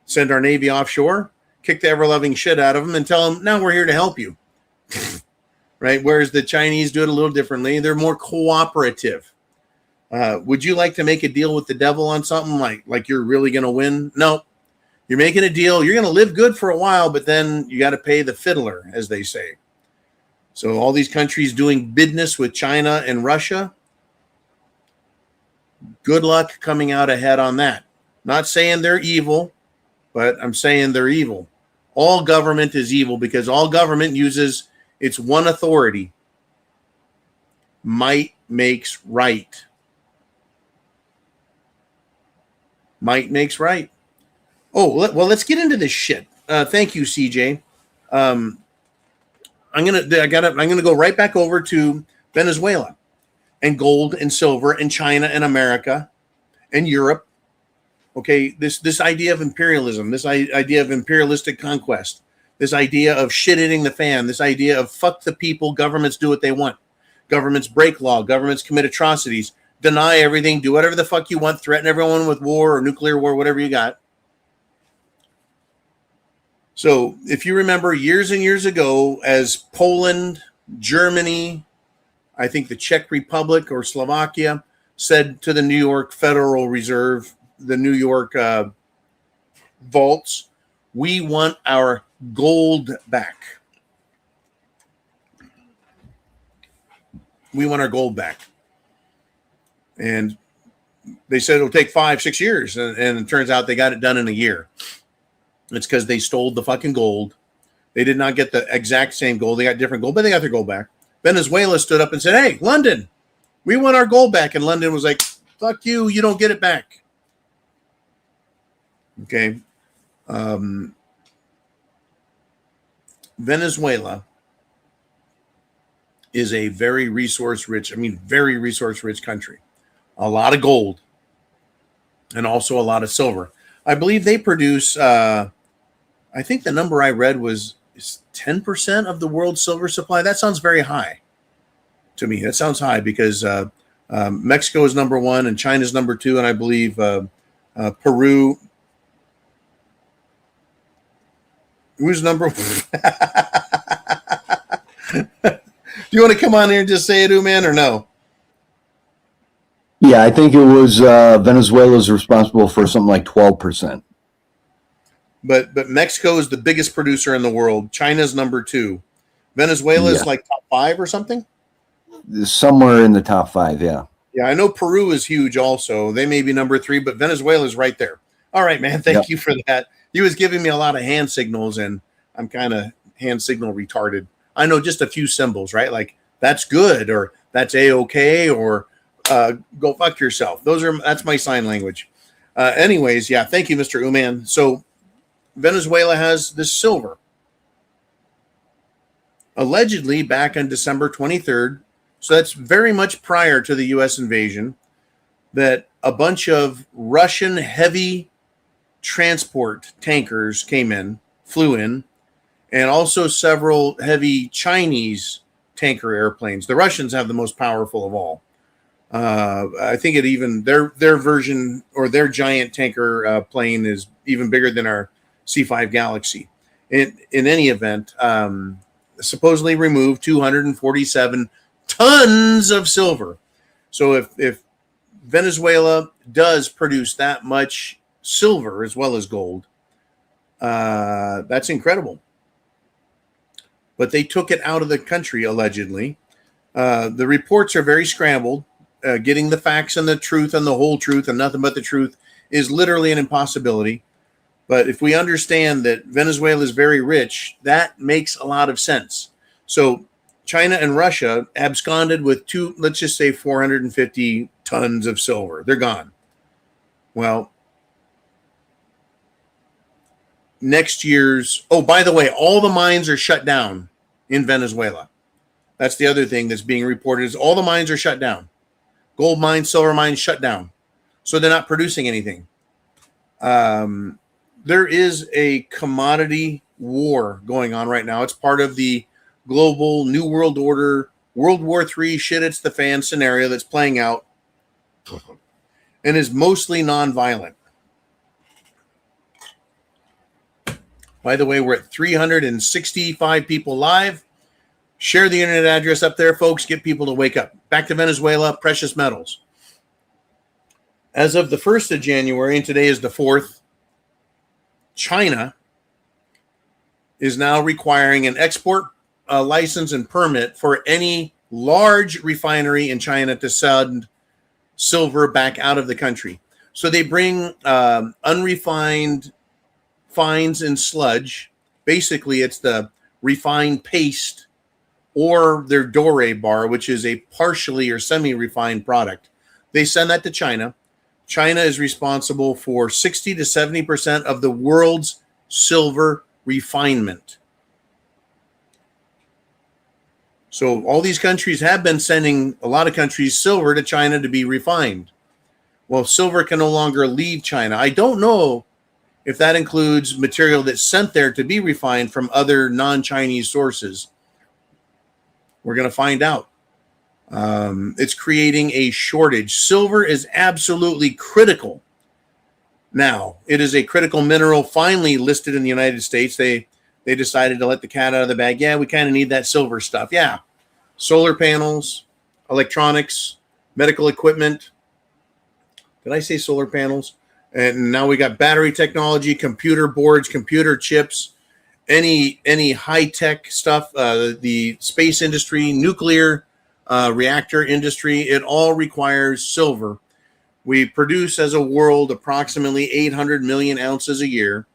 send our Navy offshore, kick the ever-loving shit out of them, and tell them, now we're here to help you. Right? Whereas the Chinese do it a little differently. They're more cooperative. Would you like to make a deal with the devil on something like you're really going to win? No. You're making a deal. You're going to live good for a while, but then you got to pay the fiddler, as they say. So all these countries doing business with China and Russia, good luck coming out ahead on that. Not saying they're evil, but I'm saying they're evil. All government is evil because all government uses its one authority. Might makes right. Might makes right. Oh, well, let's get into this shit. Thank you, CJ. I'm gonna go right back over to Venezuela and gold and silver and China and America and Europe. Okay, this idea of imperialism, this idea of imperialistic conquest, this idea of shit hitting the fan, this idea of fuck the people, governments do what they want. Governments break law, governments commit atrocities, deny everything, do whatever the fuck you want, threaten everyone with war or nuclear war, whatever you got. So if you remember years and years ago, as Poland, Germany, I think the Czech Republic or Slovakia said to the New York Federal Reserve, the New York vaults, we want our gold back. We want our gold back. And they said it'll take 5-6 years. And it turns out they got it done in a year. It's because they stole the fucking gold. They did not get the exact same gold. They got different gold, but they got their gold back. Venezuela stood up and said, hey, London, we want our gold back. And London was like, fuck you, you don't get it back. Okay. Venezuela is a very resource-rich country. A lot of gold and also a lot of silver. I believe they produce, I think the number I read was 10% of the world's silver supply. That sounds very high to me. That sounds high because Mexico is number one and China is number two. And I believe Peru. Who's number one? Do you want to come on here and just say it, man, or no? Yeah, I think it was Venezuela is responsible for something like 12%. But Mexico is the biggest producer in the world. China's number two. Venezuela is like top 5 or something? Somewhere in the top 5, yeah. Yeah, I know Peru is huge also. They may be number 3, but Venezuela is right there. All right, man. Thank you for that. He was giving me a lot of hand signals, and I'm kind of hand signal retarded. I know just a few symbols, right? Like that's good, or that's A-okay, or go fuck yourself. That's my sign language. Anyways, yeah, thank you, Mr. Uman. So Venezuela has this silver. Allegedly back on December 23rd, so that's very much prior to the U.S. invasion, that a bunch of Russian heavy transport tankers flew in, and also several heavy Chinese tanker airplanes. The Russians have the most powerful of all. I think their version or their giant tanker plane is even bigger than our C-5 Galaxy. In any event, supposedly removed 247 tons of silver. So if Venezuela does produce that much silver as well as gold, that's incredible. But they took it out of the country, allegedly. The reports are very scrambled. Getting the facts and the truth and the whole truth and nothing but the truth is literally an impossibility. But if we understand that Venezuela is very rich, that makes a lot of sense. So China and Russia absconded with let's just say 450 tons of silver. They're gone. Well, next year's, by the way, all the mines are shut down in Venezuela. That's the other thing that's being reported is all the mines are shut down. Gold mines, silver mines shut down. So they're not producing anything. There is a commodity war going on right now. It's part of the global New World Order, World War III shit it's the fan scenario that's playing out and is mostly nonviolent. By the way, we're at 365 people live. Share the internet address up there, folks. Get people to wake up. Back to Venezuela, precious metals. As of the 1st of January, and today is the 4th, China is now requiring an export license and permit for any large refinery in China to send silver back out of the country. So they bring unrefined fines and sludge. Basically, it's the refined paste or their doré bar, which is a partially or semi-refined product. They send that to China. China is responsible for 60 to 70% of the world's silver refinement. So all these countries have been sending, a lot of countries, silver to China to be refined. Well, silver can no longer leave China. I don't know if that includes material that's sent there to be refined from other non-Chinese sources. We're going to find out. It's creating a shortage. Silver is absolutely critical. Now, it is a critical mineral finally listed in the United States. They decided to let the cat out of the bag. Yeah, we kind of need that silver stuff. Yeah. Solar panels, electronics, medical equipment. Did I say solar panels? And now we got battery technology, computer boards, computer chips, any high-tech stuff, the space industry, nuclear reactor industry, it all requires silver. We produce as a world approximately 800 million ounces a year.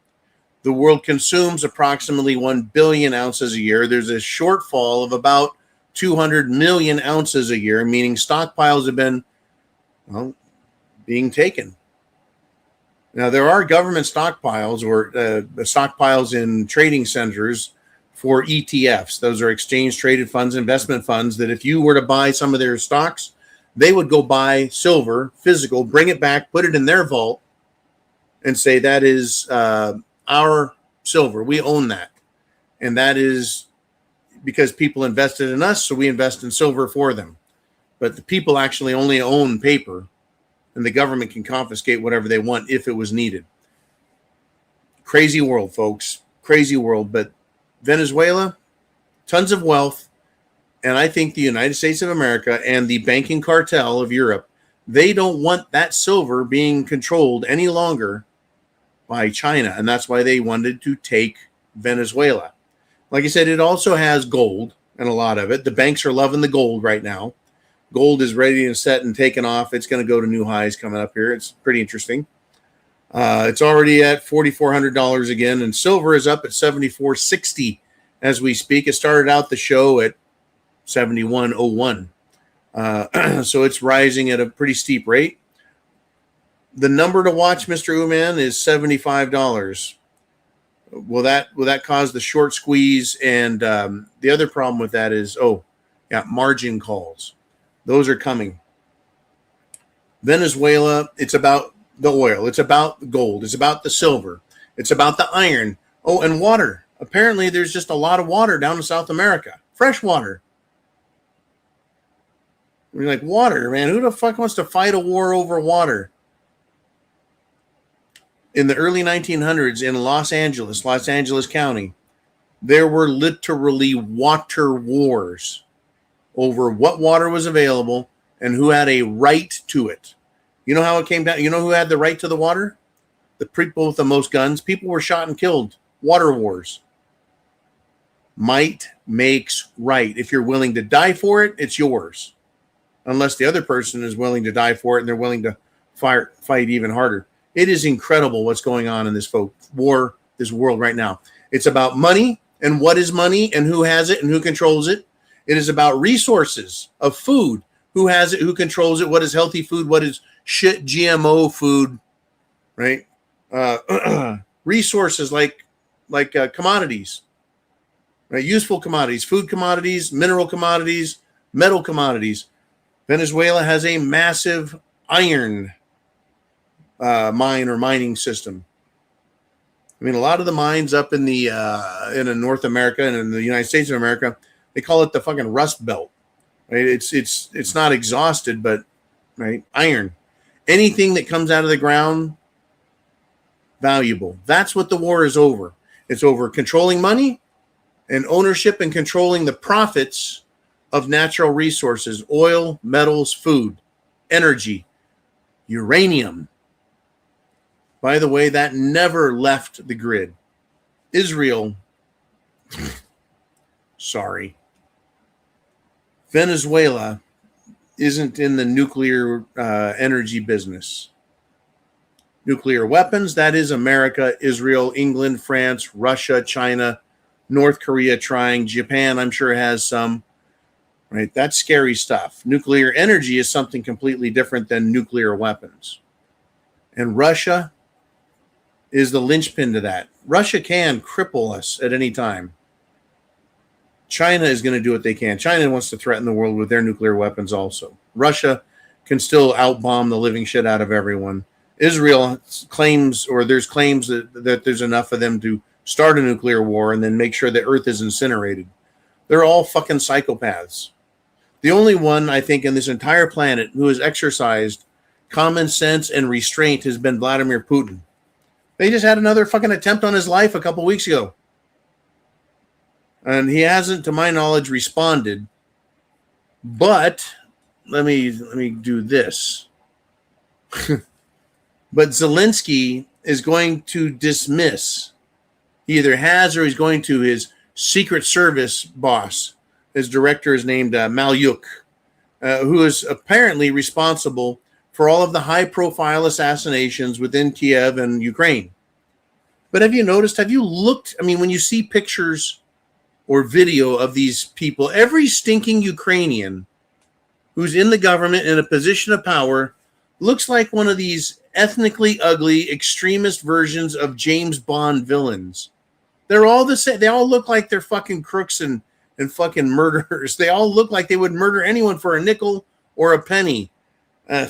The world consumes approximately 1 billion ounces a year. There's a shortfall of about 200 million ounces a year, meaning stockpiles have been, well, being taken. Now, there are government stockpiles or stockpiles in trading centers for ETFs. Those are exchange traded funds, investment funds, that if you were to buy some of their stocks, they would go buy silver, physical, bring it back, put it in their vault, and say that is our silver. We own that. And that is because people invested in us, so we invest in silver for them. But the people actually only own paper, and the government can confiscate whatever they want if it was needed. Crazy world, folks. Crazy world. But Venezuela, tons of wealth. And I think the United States of America and the banking cartel of Europe, they don't want that silver being controlled any longer by China. And that's why they wanted to take Venezuela. Like I said, it also has gold, and a lot of it. The banks are loving the gold right now. Gold is ready and set and taken off. It's going to go to new highs coming up here. It's pretty interesting. It's already at $4,400 again, and silver is up at $74.60 as we speak. It started out the show at $71.01. So it's rising at a pretty steep rate. The number to watch, Mr. Uman, is $75. Will that cause the short squeeze? And the other problem with that is, margin calls. Those are coming. Venezuela, it's about the oil. It's about the gold. It's about the silver. It's about the iron. Oh, and water. Apparently, there's just a lot of water down in South America. Fresh water. We're like, water, man. Who the fuck wants to fight a war over water? In the early 1900s in Los Angeles County, there were literally water wars over what water was available and who had a right to it. You know how it came down? You know who had the right to the water? The people with the most guns. People were shot and killed. Water wars. Might makes right. If you're willing to die for it, it's yours. Unless the other person is willing to die for it and they're willing to fight even harder. It is incredible what's going on in this world right now. It's about money and what is money and who has it and who controls it. It is about resources of food. Who has it, who controls it, what is healthy food, what is shit GMO food, right? Resources like commodities, right? Useful commodities, food commodities, mineral commodities, metal commodities. Venezuela has a massive iron mine or mining system. I mean, a lot of the mines up in North America and in the United States of America, they call it the fucking Rust Belt. Right? It's not exhausted, but right, iron. Anything that comes out of the ground, valuable. That's what the war is over. It's over controlling money and ownership and controlling the profits of natural resources, oil, metals, food, energy, uranium. By the way, that never left the grid. Israel, sorry. Venezuela isn't in the nuclear energy business. Nuclear weapons, that is America, Israel, England, France, Russia, China, North Korea trying. Japan, I'm sure, has some. Right? That's scary stuff. Nuclear energy is something completely different than nuclear weapons. And Russia is the linchpin to that. Russia can cripple us at any time. China is going to do what they can. China wants to threaten the world with their nuclear weapons also. Russia can still outbomb the living shit out of everyone. Israel claims, or there's claims that there's enough of them to start a nuclear war and then make sure the earth is incinerated. They're all fucking psychopaths. The only one, I think, in this entire planet who has exercised common sense and restraint has been Vladimir Putin. They just had another fucking attempt on his life a couple weeks ago. And he hasn't, to my knowledge, responded. But let me do this. But Zelensky is going to dismiss. He either has or he's going to his Secret Service boss. His director is named Malyuk, who is apparently responsible for all of the high-profile assassinations within Kiev and Ukraine. But have you noticed, have you looked, I mean, when you see pictures or video of these people. Every stinking Ukrainian who's in the government in a position of power looks like one of these ethnically ugly extremist versions of James Bond villains. They're all the same. They all look like they're fucking crooks and fucking murderers. They all look like they would murder anyone for a nickel or a penny. Am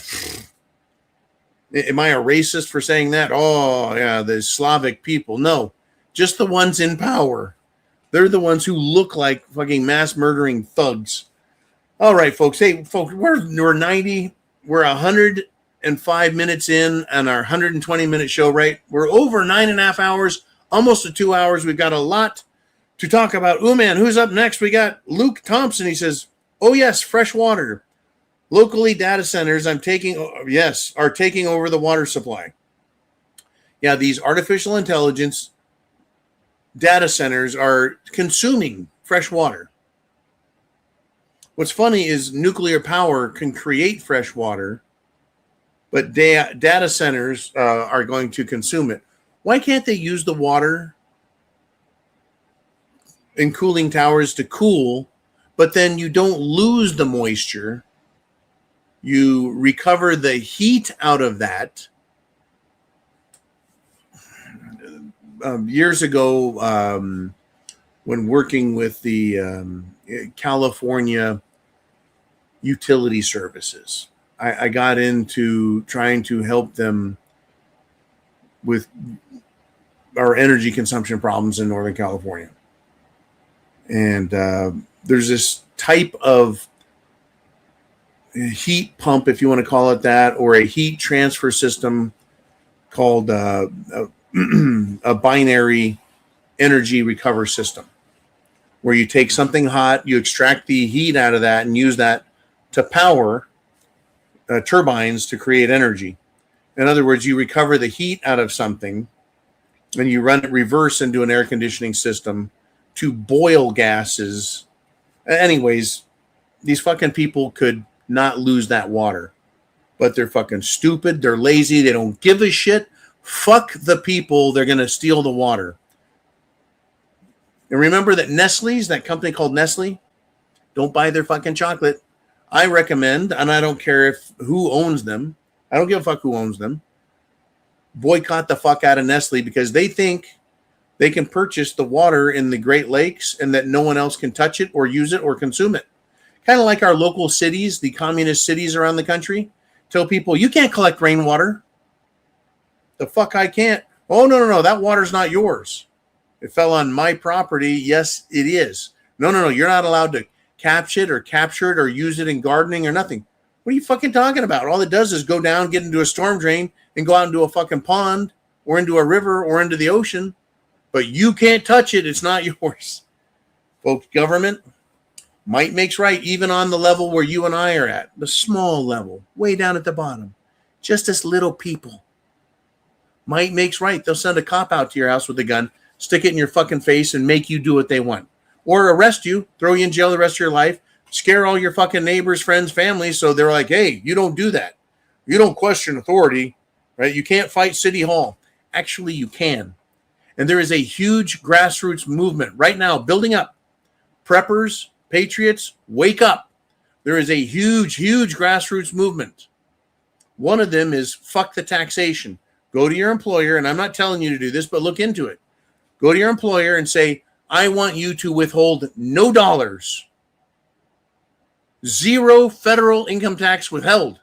I a racist for saying that? Oh, yeah, the Slavic people. No, just the ones in power. They're the ones who look like fucking mass murdering thugs. All right, folks. Hey, folks, we're 90. We're 105 minutes in on our 120-minute show, right? We're over 9.5 hours, almost to 2 hours. We've got a lot to talk about. Oh, man, who's up next? We got Luke Thompson. He says, oh, yes, fresh water. Locally, data centers are taking over the water supply. Yeah, these artificial intelligence data centers are consuming fresh water. What's funny is nuclear power can create fresh water, but data centers are going to consume it. Why can't they use the water in cooling towers to cool, but then you don't lose the moisture? You recover the heat out of that. Years ago, when working with the California utility services, I got into trying to help them with our energy consumption problems in Northern California. And there's this type of heat pump, if you want to call it that, or a heat transfer system called a binary energy recovery system, where you take something hot, you extract the heat out of that and use that to power turbines to create energy. In other words, you recover the heat out of something and you run it reverse into an air conditioning system to boil gases. Anyways, these fucking people could not lose that water, but they're fucking stupid. They're lazy. They don't give a shit. Fuck the people. They're going to steal the water. And remember that Nestle's, that company called Nestle, don't buy their fucking chocolate. I recommend, and I don't care who owns them. I don't give a fuck who owns them. Boycott the fuck out of Nestle because they think they can purchase the water in the Great Lakes and that no one else can touch it or use it or consume it. Kind of like our local cities, the communist cities around the country, tell people, you can't collect rainwater. The fuck I can't. Oh, no, that water's not yours. It fell on my property. Yes, it is. No, you're not allowed to capture it or use it in gardening or nothing. What are you fucking talking about? All it does is go down, get into a storm drain, and go out into a fucking pond or into a river or into the ocean. But you can't touch it. It's not yours. Folks, government, might makes right, even on the level where you and I are at, the small level, way down at the bottom. Just as little people. Might makes right. They'll send a cop out to your house with a gun, stick it in your fucking face, and make you do what they want. Or arrest you, throw you in jail the rest of your life, scare all your fucking neighbors, friends, family, so they're like, hey, you don't do that. You don't question authority, right? You can't fight City Hall. Actually, you can. And there is a huge grassroots movement right now building up. Preppers, patriots, wake up. There is a huge grassroots movement. One of them is fuck the taxation. Go to your employer, and I'm not telling you to do this, but look into it. Go to your employer and say, I want you to withhold no dollars. Zero federal income tax withheld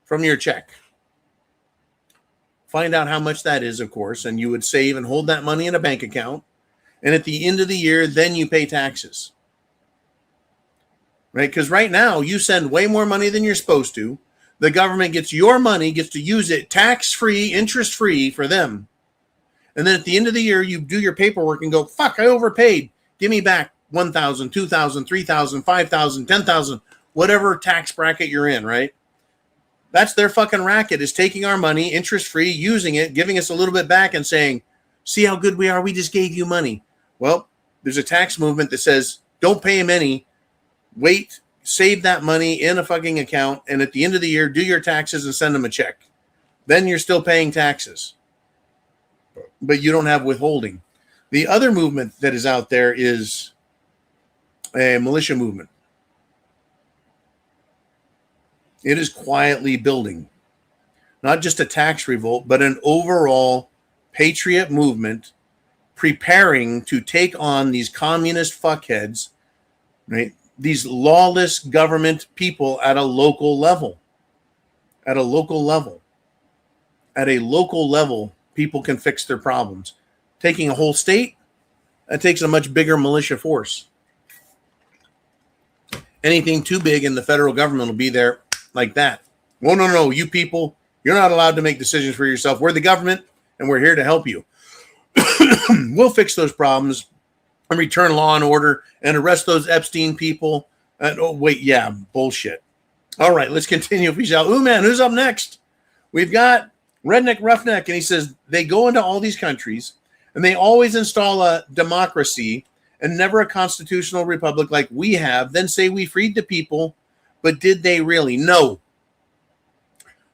from your check. Find out how much that is, of course, and you would save and hold that money in a bank account. And at the end of the year, then you pay taxes. Right? Because right now, you send way more money than you're supposed to. The government gets your money, gets to use it tax-free, interest-free for them. And then at the end of the year, you do your paperwork and go, fuck, I overpaid. Give me back $1,000, $2,000, $3,000, $5,000, $10,000, whatever tax bracket you're in, right? That's their fucking racket, is taking our money, interest-free, using it, giving us a little bit back and saying, see how good we are? We just gave you money. Well, there's a tax movement that says, don't pay them any. Wait, save that money in a fucking account, and at the end of the year, do your taxes and send them a check. Then you're still paying taxes. But you don't have withholding. The other movement that is out there is a militia movement. It is quietly building, not just a tax revolt, but an overall patriot movement preparing to take on these communist fuckheads, right? These lawless government people at a local level. At a local level. At a local level, people can fix their problems. Taking a whole state, that takes a much bigger militia force. Anything too big and the federal government will be there like that. Oh, no, you people, you're not allowed to make decisions for yourself. We're the government, and we're here to help you. We'll fix those problems and return law and order and arrest those Epstein people. Bullshit. All right, let's continue if we shall. Ooh, man, who's up next? We've got Redneck Roughneck, and he says they go into all these countries, and they always install a democracy and never a constitutional republic like we have, then say we freed the people, but did they really? No.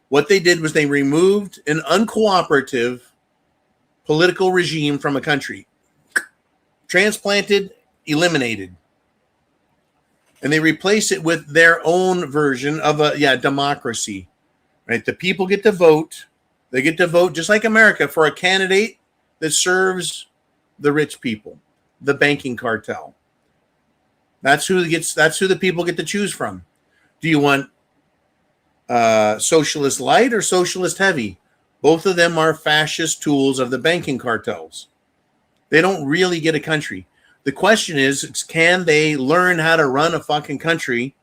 What they did was they removed an uncooperative political regime from a country. Transplanted, eliminated. And they replace it with their own version of a democracy. Right? The people get to vote. They get to vote just like America for a candidate that serves the rich people, the banking cartel. That's who the people get to choose from. Do you want socialist light or socialist heavy? Both of them are fascist tools of the banking cartels. They don't really get a country. The question is, can they learn how to run a fucking country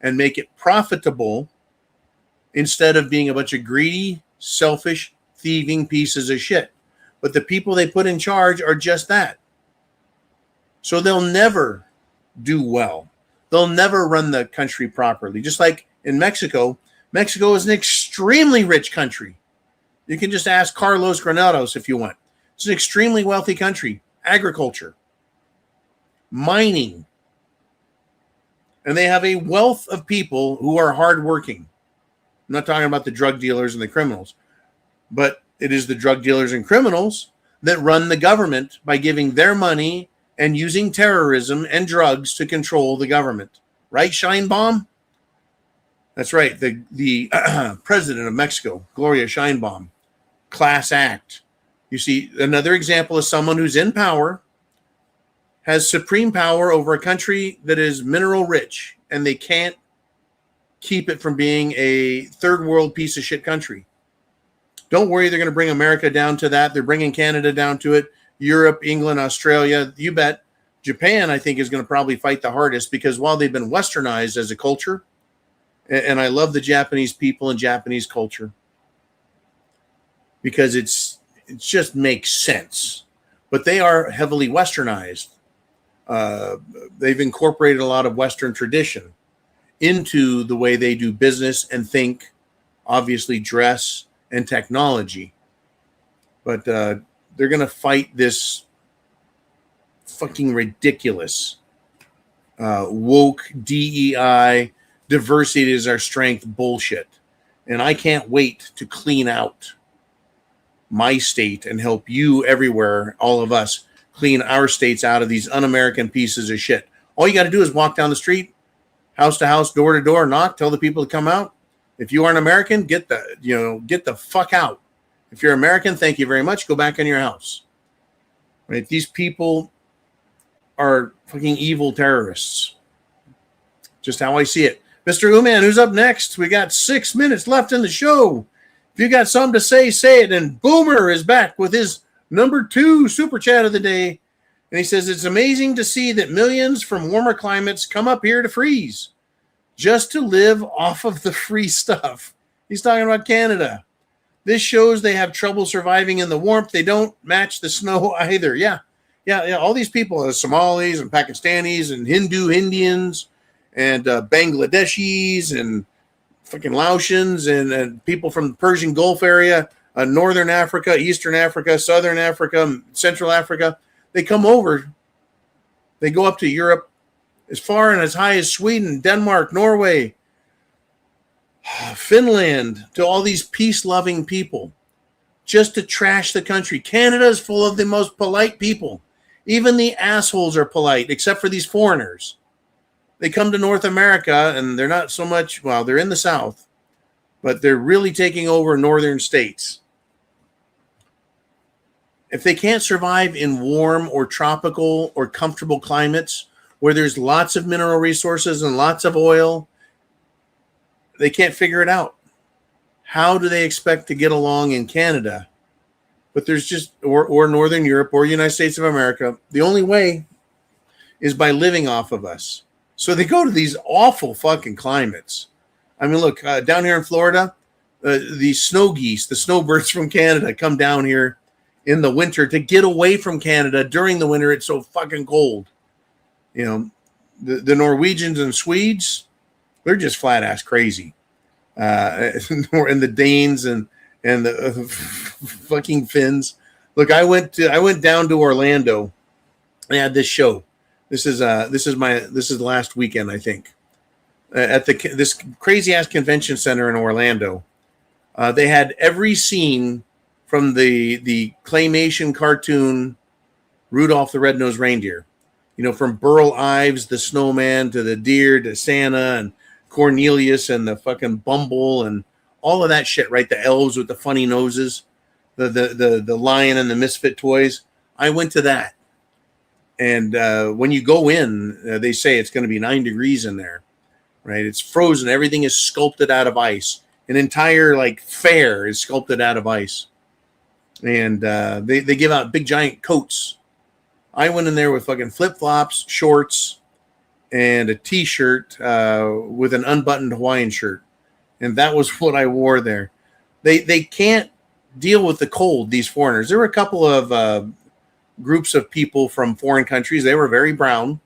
and make it profitable instead of being a bunch of greedy, selfish, thieving pieces of shit? But the people they put in charge are just that. So they'll never do well. They'll never run the country properly. Just like in Mexico, Mexico is an extremely rich country. You can just ask Carlos Granados if you want. It's an extremely wealthy country. Agriculture, mining. And they have a wealth of people who are hardworking. I'm not talking about the drug dealers and the criminals, but it is the drug dealers and criminals that run the government by giving their money and using terrorism and drugs to control the government. Right, Sheinbaum? That's right. The president of Mexico, Gloria Sheinbaum, class act. You see, another example of someone who's in power, has supreme power over a country that is mineral rich, and they can't keep it from being a third world piece of shit country. Don't worry, they're going to bring America down to that. They're bringing Canada down to it. Europe, England, Australia, you bet. Japan, I think, is going to probably fight the hardest because while they've been westernized as a culture, and I love the Japanese people and Japanese culture because it just makes sense. But they are heavily westernized. They've incorporated a lot of Western tradition into the way they do business and think, obviously dress and technology. But they're going to fight this fucking ridiculous woke DEI, diversity is our strength bullshit. And I can't wait to clean out my state and help you everywhere, all of us, clean our states out of these un-American pieces of shit. All you got to do is walk down the street, house to house, door to door, knock, tell the people to come out. If you aren't American, get the fuck out. If you're American, thank you very much. Go back in your house. Right? These people are fucking evil terrorists. Just how I see it. Mr. Uman, who's up next? We got 6 minutes left in the show. If you got something to say, say it. And Boomer is back with his number 2 super chat of the day. And he says, it's amazing to see that millions from warmer climates come up here to freeze just to live off of the free stuff. He's talking about Canada. This shows they have trouble surviving in the warmth. They don't match the snow either. Yeah. All these people are Somalis and Pakistanis and Indians and Bangladeshis and fucking Laotians and people from the Persian Gulf area, Northern Africa, Eastern Africa, Southern Africa, Central Africa. They come over. They go up to Europe as far and as high as Sweden, Denmark, Norway, Finland, to all these peace-loving people just to trash the country. Canada is full of the most polite people. Even the assholes are polite, except for these foreigners. They come to North America, and they're not so much, well, they're in the South, but they're really taking over northern states. If they can't survive in warm or tropical or comfortable climates where there's lots of mineral resources and lots of oil, they can't figure it out. How do they expect to get along in Canada? But there's just, or Northern Europe or United States of America, the only way is by living off of us. So they go to these awful fucking climates. I mean, look, down here in Florida, the snow geese, the snowbirds from Canada come down here in the winter to get away from Canada. During the winter, it's so fucking cold. You know, the Norwegians and Swedes, they're just flat ass crazy. And the Danes and the fucking Finns. Look, I went down to Orlando. They had this show. This is the last weekend, I think, at this crazy ass convention center in Orlando. They had every scene from the claymation cartoon Rudolph the Red-Nosed Reindeer. You know, from Burl Ives the snowman to the deer to Santa and Cornelius and the fucking Bumble and all of that shit, right? The elves with the funny noses, the lion and the misfit toys. I went to that. And when you go in, they say it's going to be 9 degrees in there, right? It's frozen. Everything is sculpted out of ice. An entire like fair is sculpted out of ice. And they give out big giant coats. I went in there with fucking flip-flops, shorts, and a T-shirt with an unbuttoned Hawaiian shirt. And that was what I wore there. They can't deal with the cold, these foreigners. There were a couple of groups of people from foreign countries. They were very brown.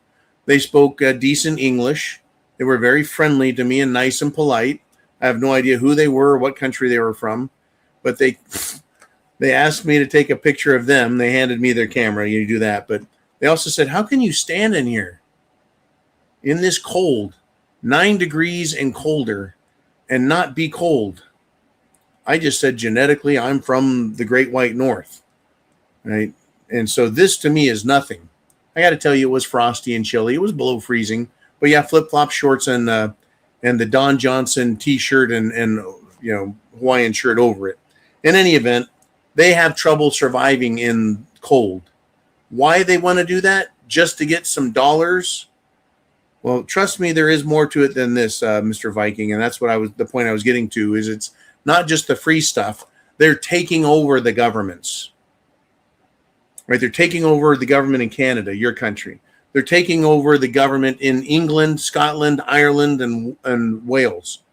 They spoke decent English. They were very friendly to me and nice and polite. I have no idea who they were or what country they were from, but they asked me to take a picture of them. They handed me their camera. You do that. But they also said, how can you stand in here in this cold, 9 degrees and colder, and not be cold? I just said, genetically, I'm from the Great White North, right? And so this to me is nothing. I got to tell you, it was frosty and chilly. It was below freezing, but yeah, flip-flop shorts and the Don Johnson T-shirt and you know, Hawaiian shirt over it. In any event, they have trouble surviving in cold. Why they want to do that? Just to get some dollars? Well, trust me, there is more to it than this, Mr. Viking, and that's the point I was getting to. Is it's not just the free stuff. They're taking over the governments. Right, they're taking over the government in Canada, your country. They're taking over the government in England, Scotland, Ireland, and Wales.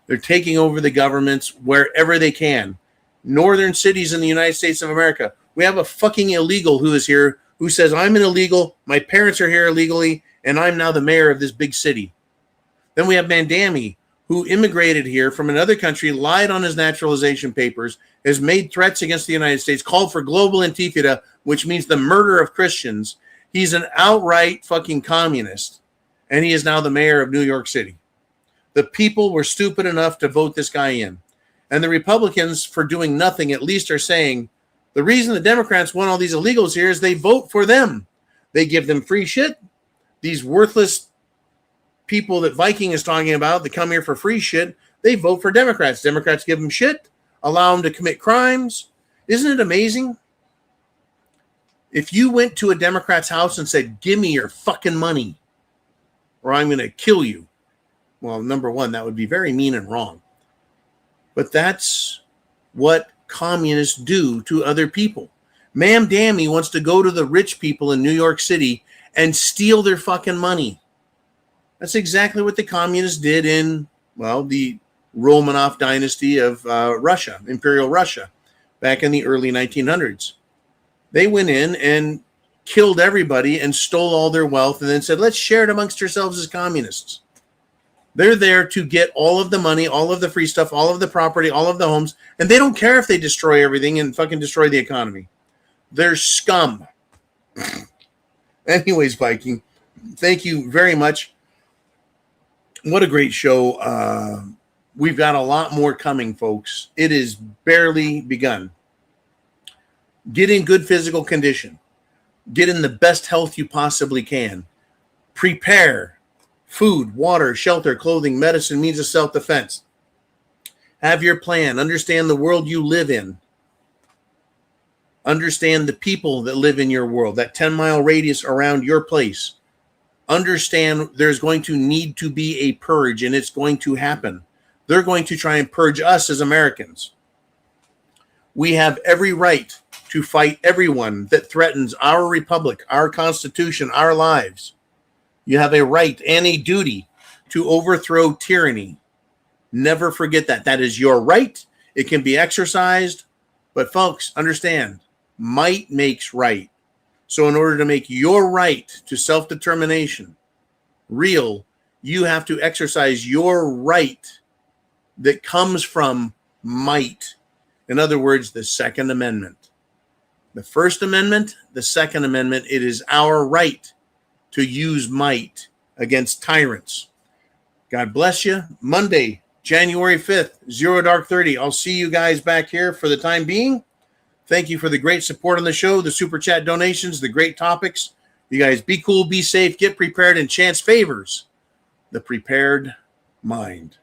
They're taking over the governments wherever they can. Northern cities in the United States of America. We have a fucking illegal who is here who says, I'm an illegal, my parents are here illegally, and I'm now the mayor of this big city. Then we have Mandami, who immigrated here from another country, lied on his naturalization papers, has made threats against the United States, called for global intifada, which means the murder of Christians. He's an outright fucking communist, and he is now the mayor of New York City. The people were stupid enough to vote this guy in. And the Republicans, for doing nothing, at least are saying, the reason the Democrats want all these illegals here is they vote for them. They give them free shit. These worthless people that Viking is talking about that come here for free shit, they vote for Democrats. Democrats give them shit, allow them to commit crimes. Isn't it amazing? If you went to a Democrat's house and said, give me your fucking money or I'm going to kill you. Well, number one, that would be very mean and wrong. But that's what communists do to other people. Ma'am Dammy wants to go to the rich people in New York City and steal their fucking money. That's exactly what the communists did in, well, the Romanov dynasty of Russia, Imperial Russia, back in the early 1900s. They went in and killed everybody and stole all their wealth and then said, let's share it amongst ourselves as communists. They're there to get all of the money, all of the free stuff, all of the property, all of the homes, and they don't care if they destroy everything and fucking destroy the economy. They're scum. Anyways, Viking, thank you very much. What a great show. We've got a lot more coming, folks. It is barely begun. Get in good physical condition. Get in the best health you possibly can. Prepare food, water, shelter, clothing, medicine, means of self-defense. Have your plan. Understand the world you live in. Understand the people that live in your world, that 10-mile radius around your place. Understand there's going to need to be a purge, and it's going to happen. They're going to try and purge us as Americans. We have every right to fight everyone that threatens our republic, our constitution, our lives. You have a right and a duty to overthrow tyranny. Never forget that. That is your right. It can be exercised. But folks, understand, might makes right. So in order to make your right to self-determination real, you have to exercise your right that comes from might. In other words, the Second Amendment. The First Amendment, the Second Amendment, it is our right to use might against tyrants. God bless you. Monday, January 5th, 0 Dark 30. I'll see you guys back here for the time being. Thank you for the great support on the show, the super chat donations, the great topics. You guys be cool, be safe, get prepared, and chance favors the prepared mind.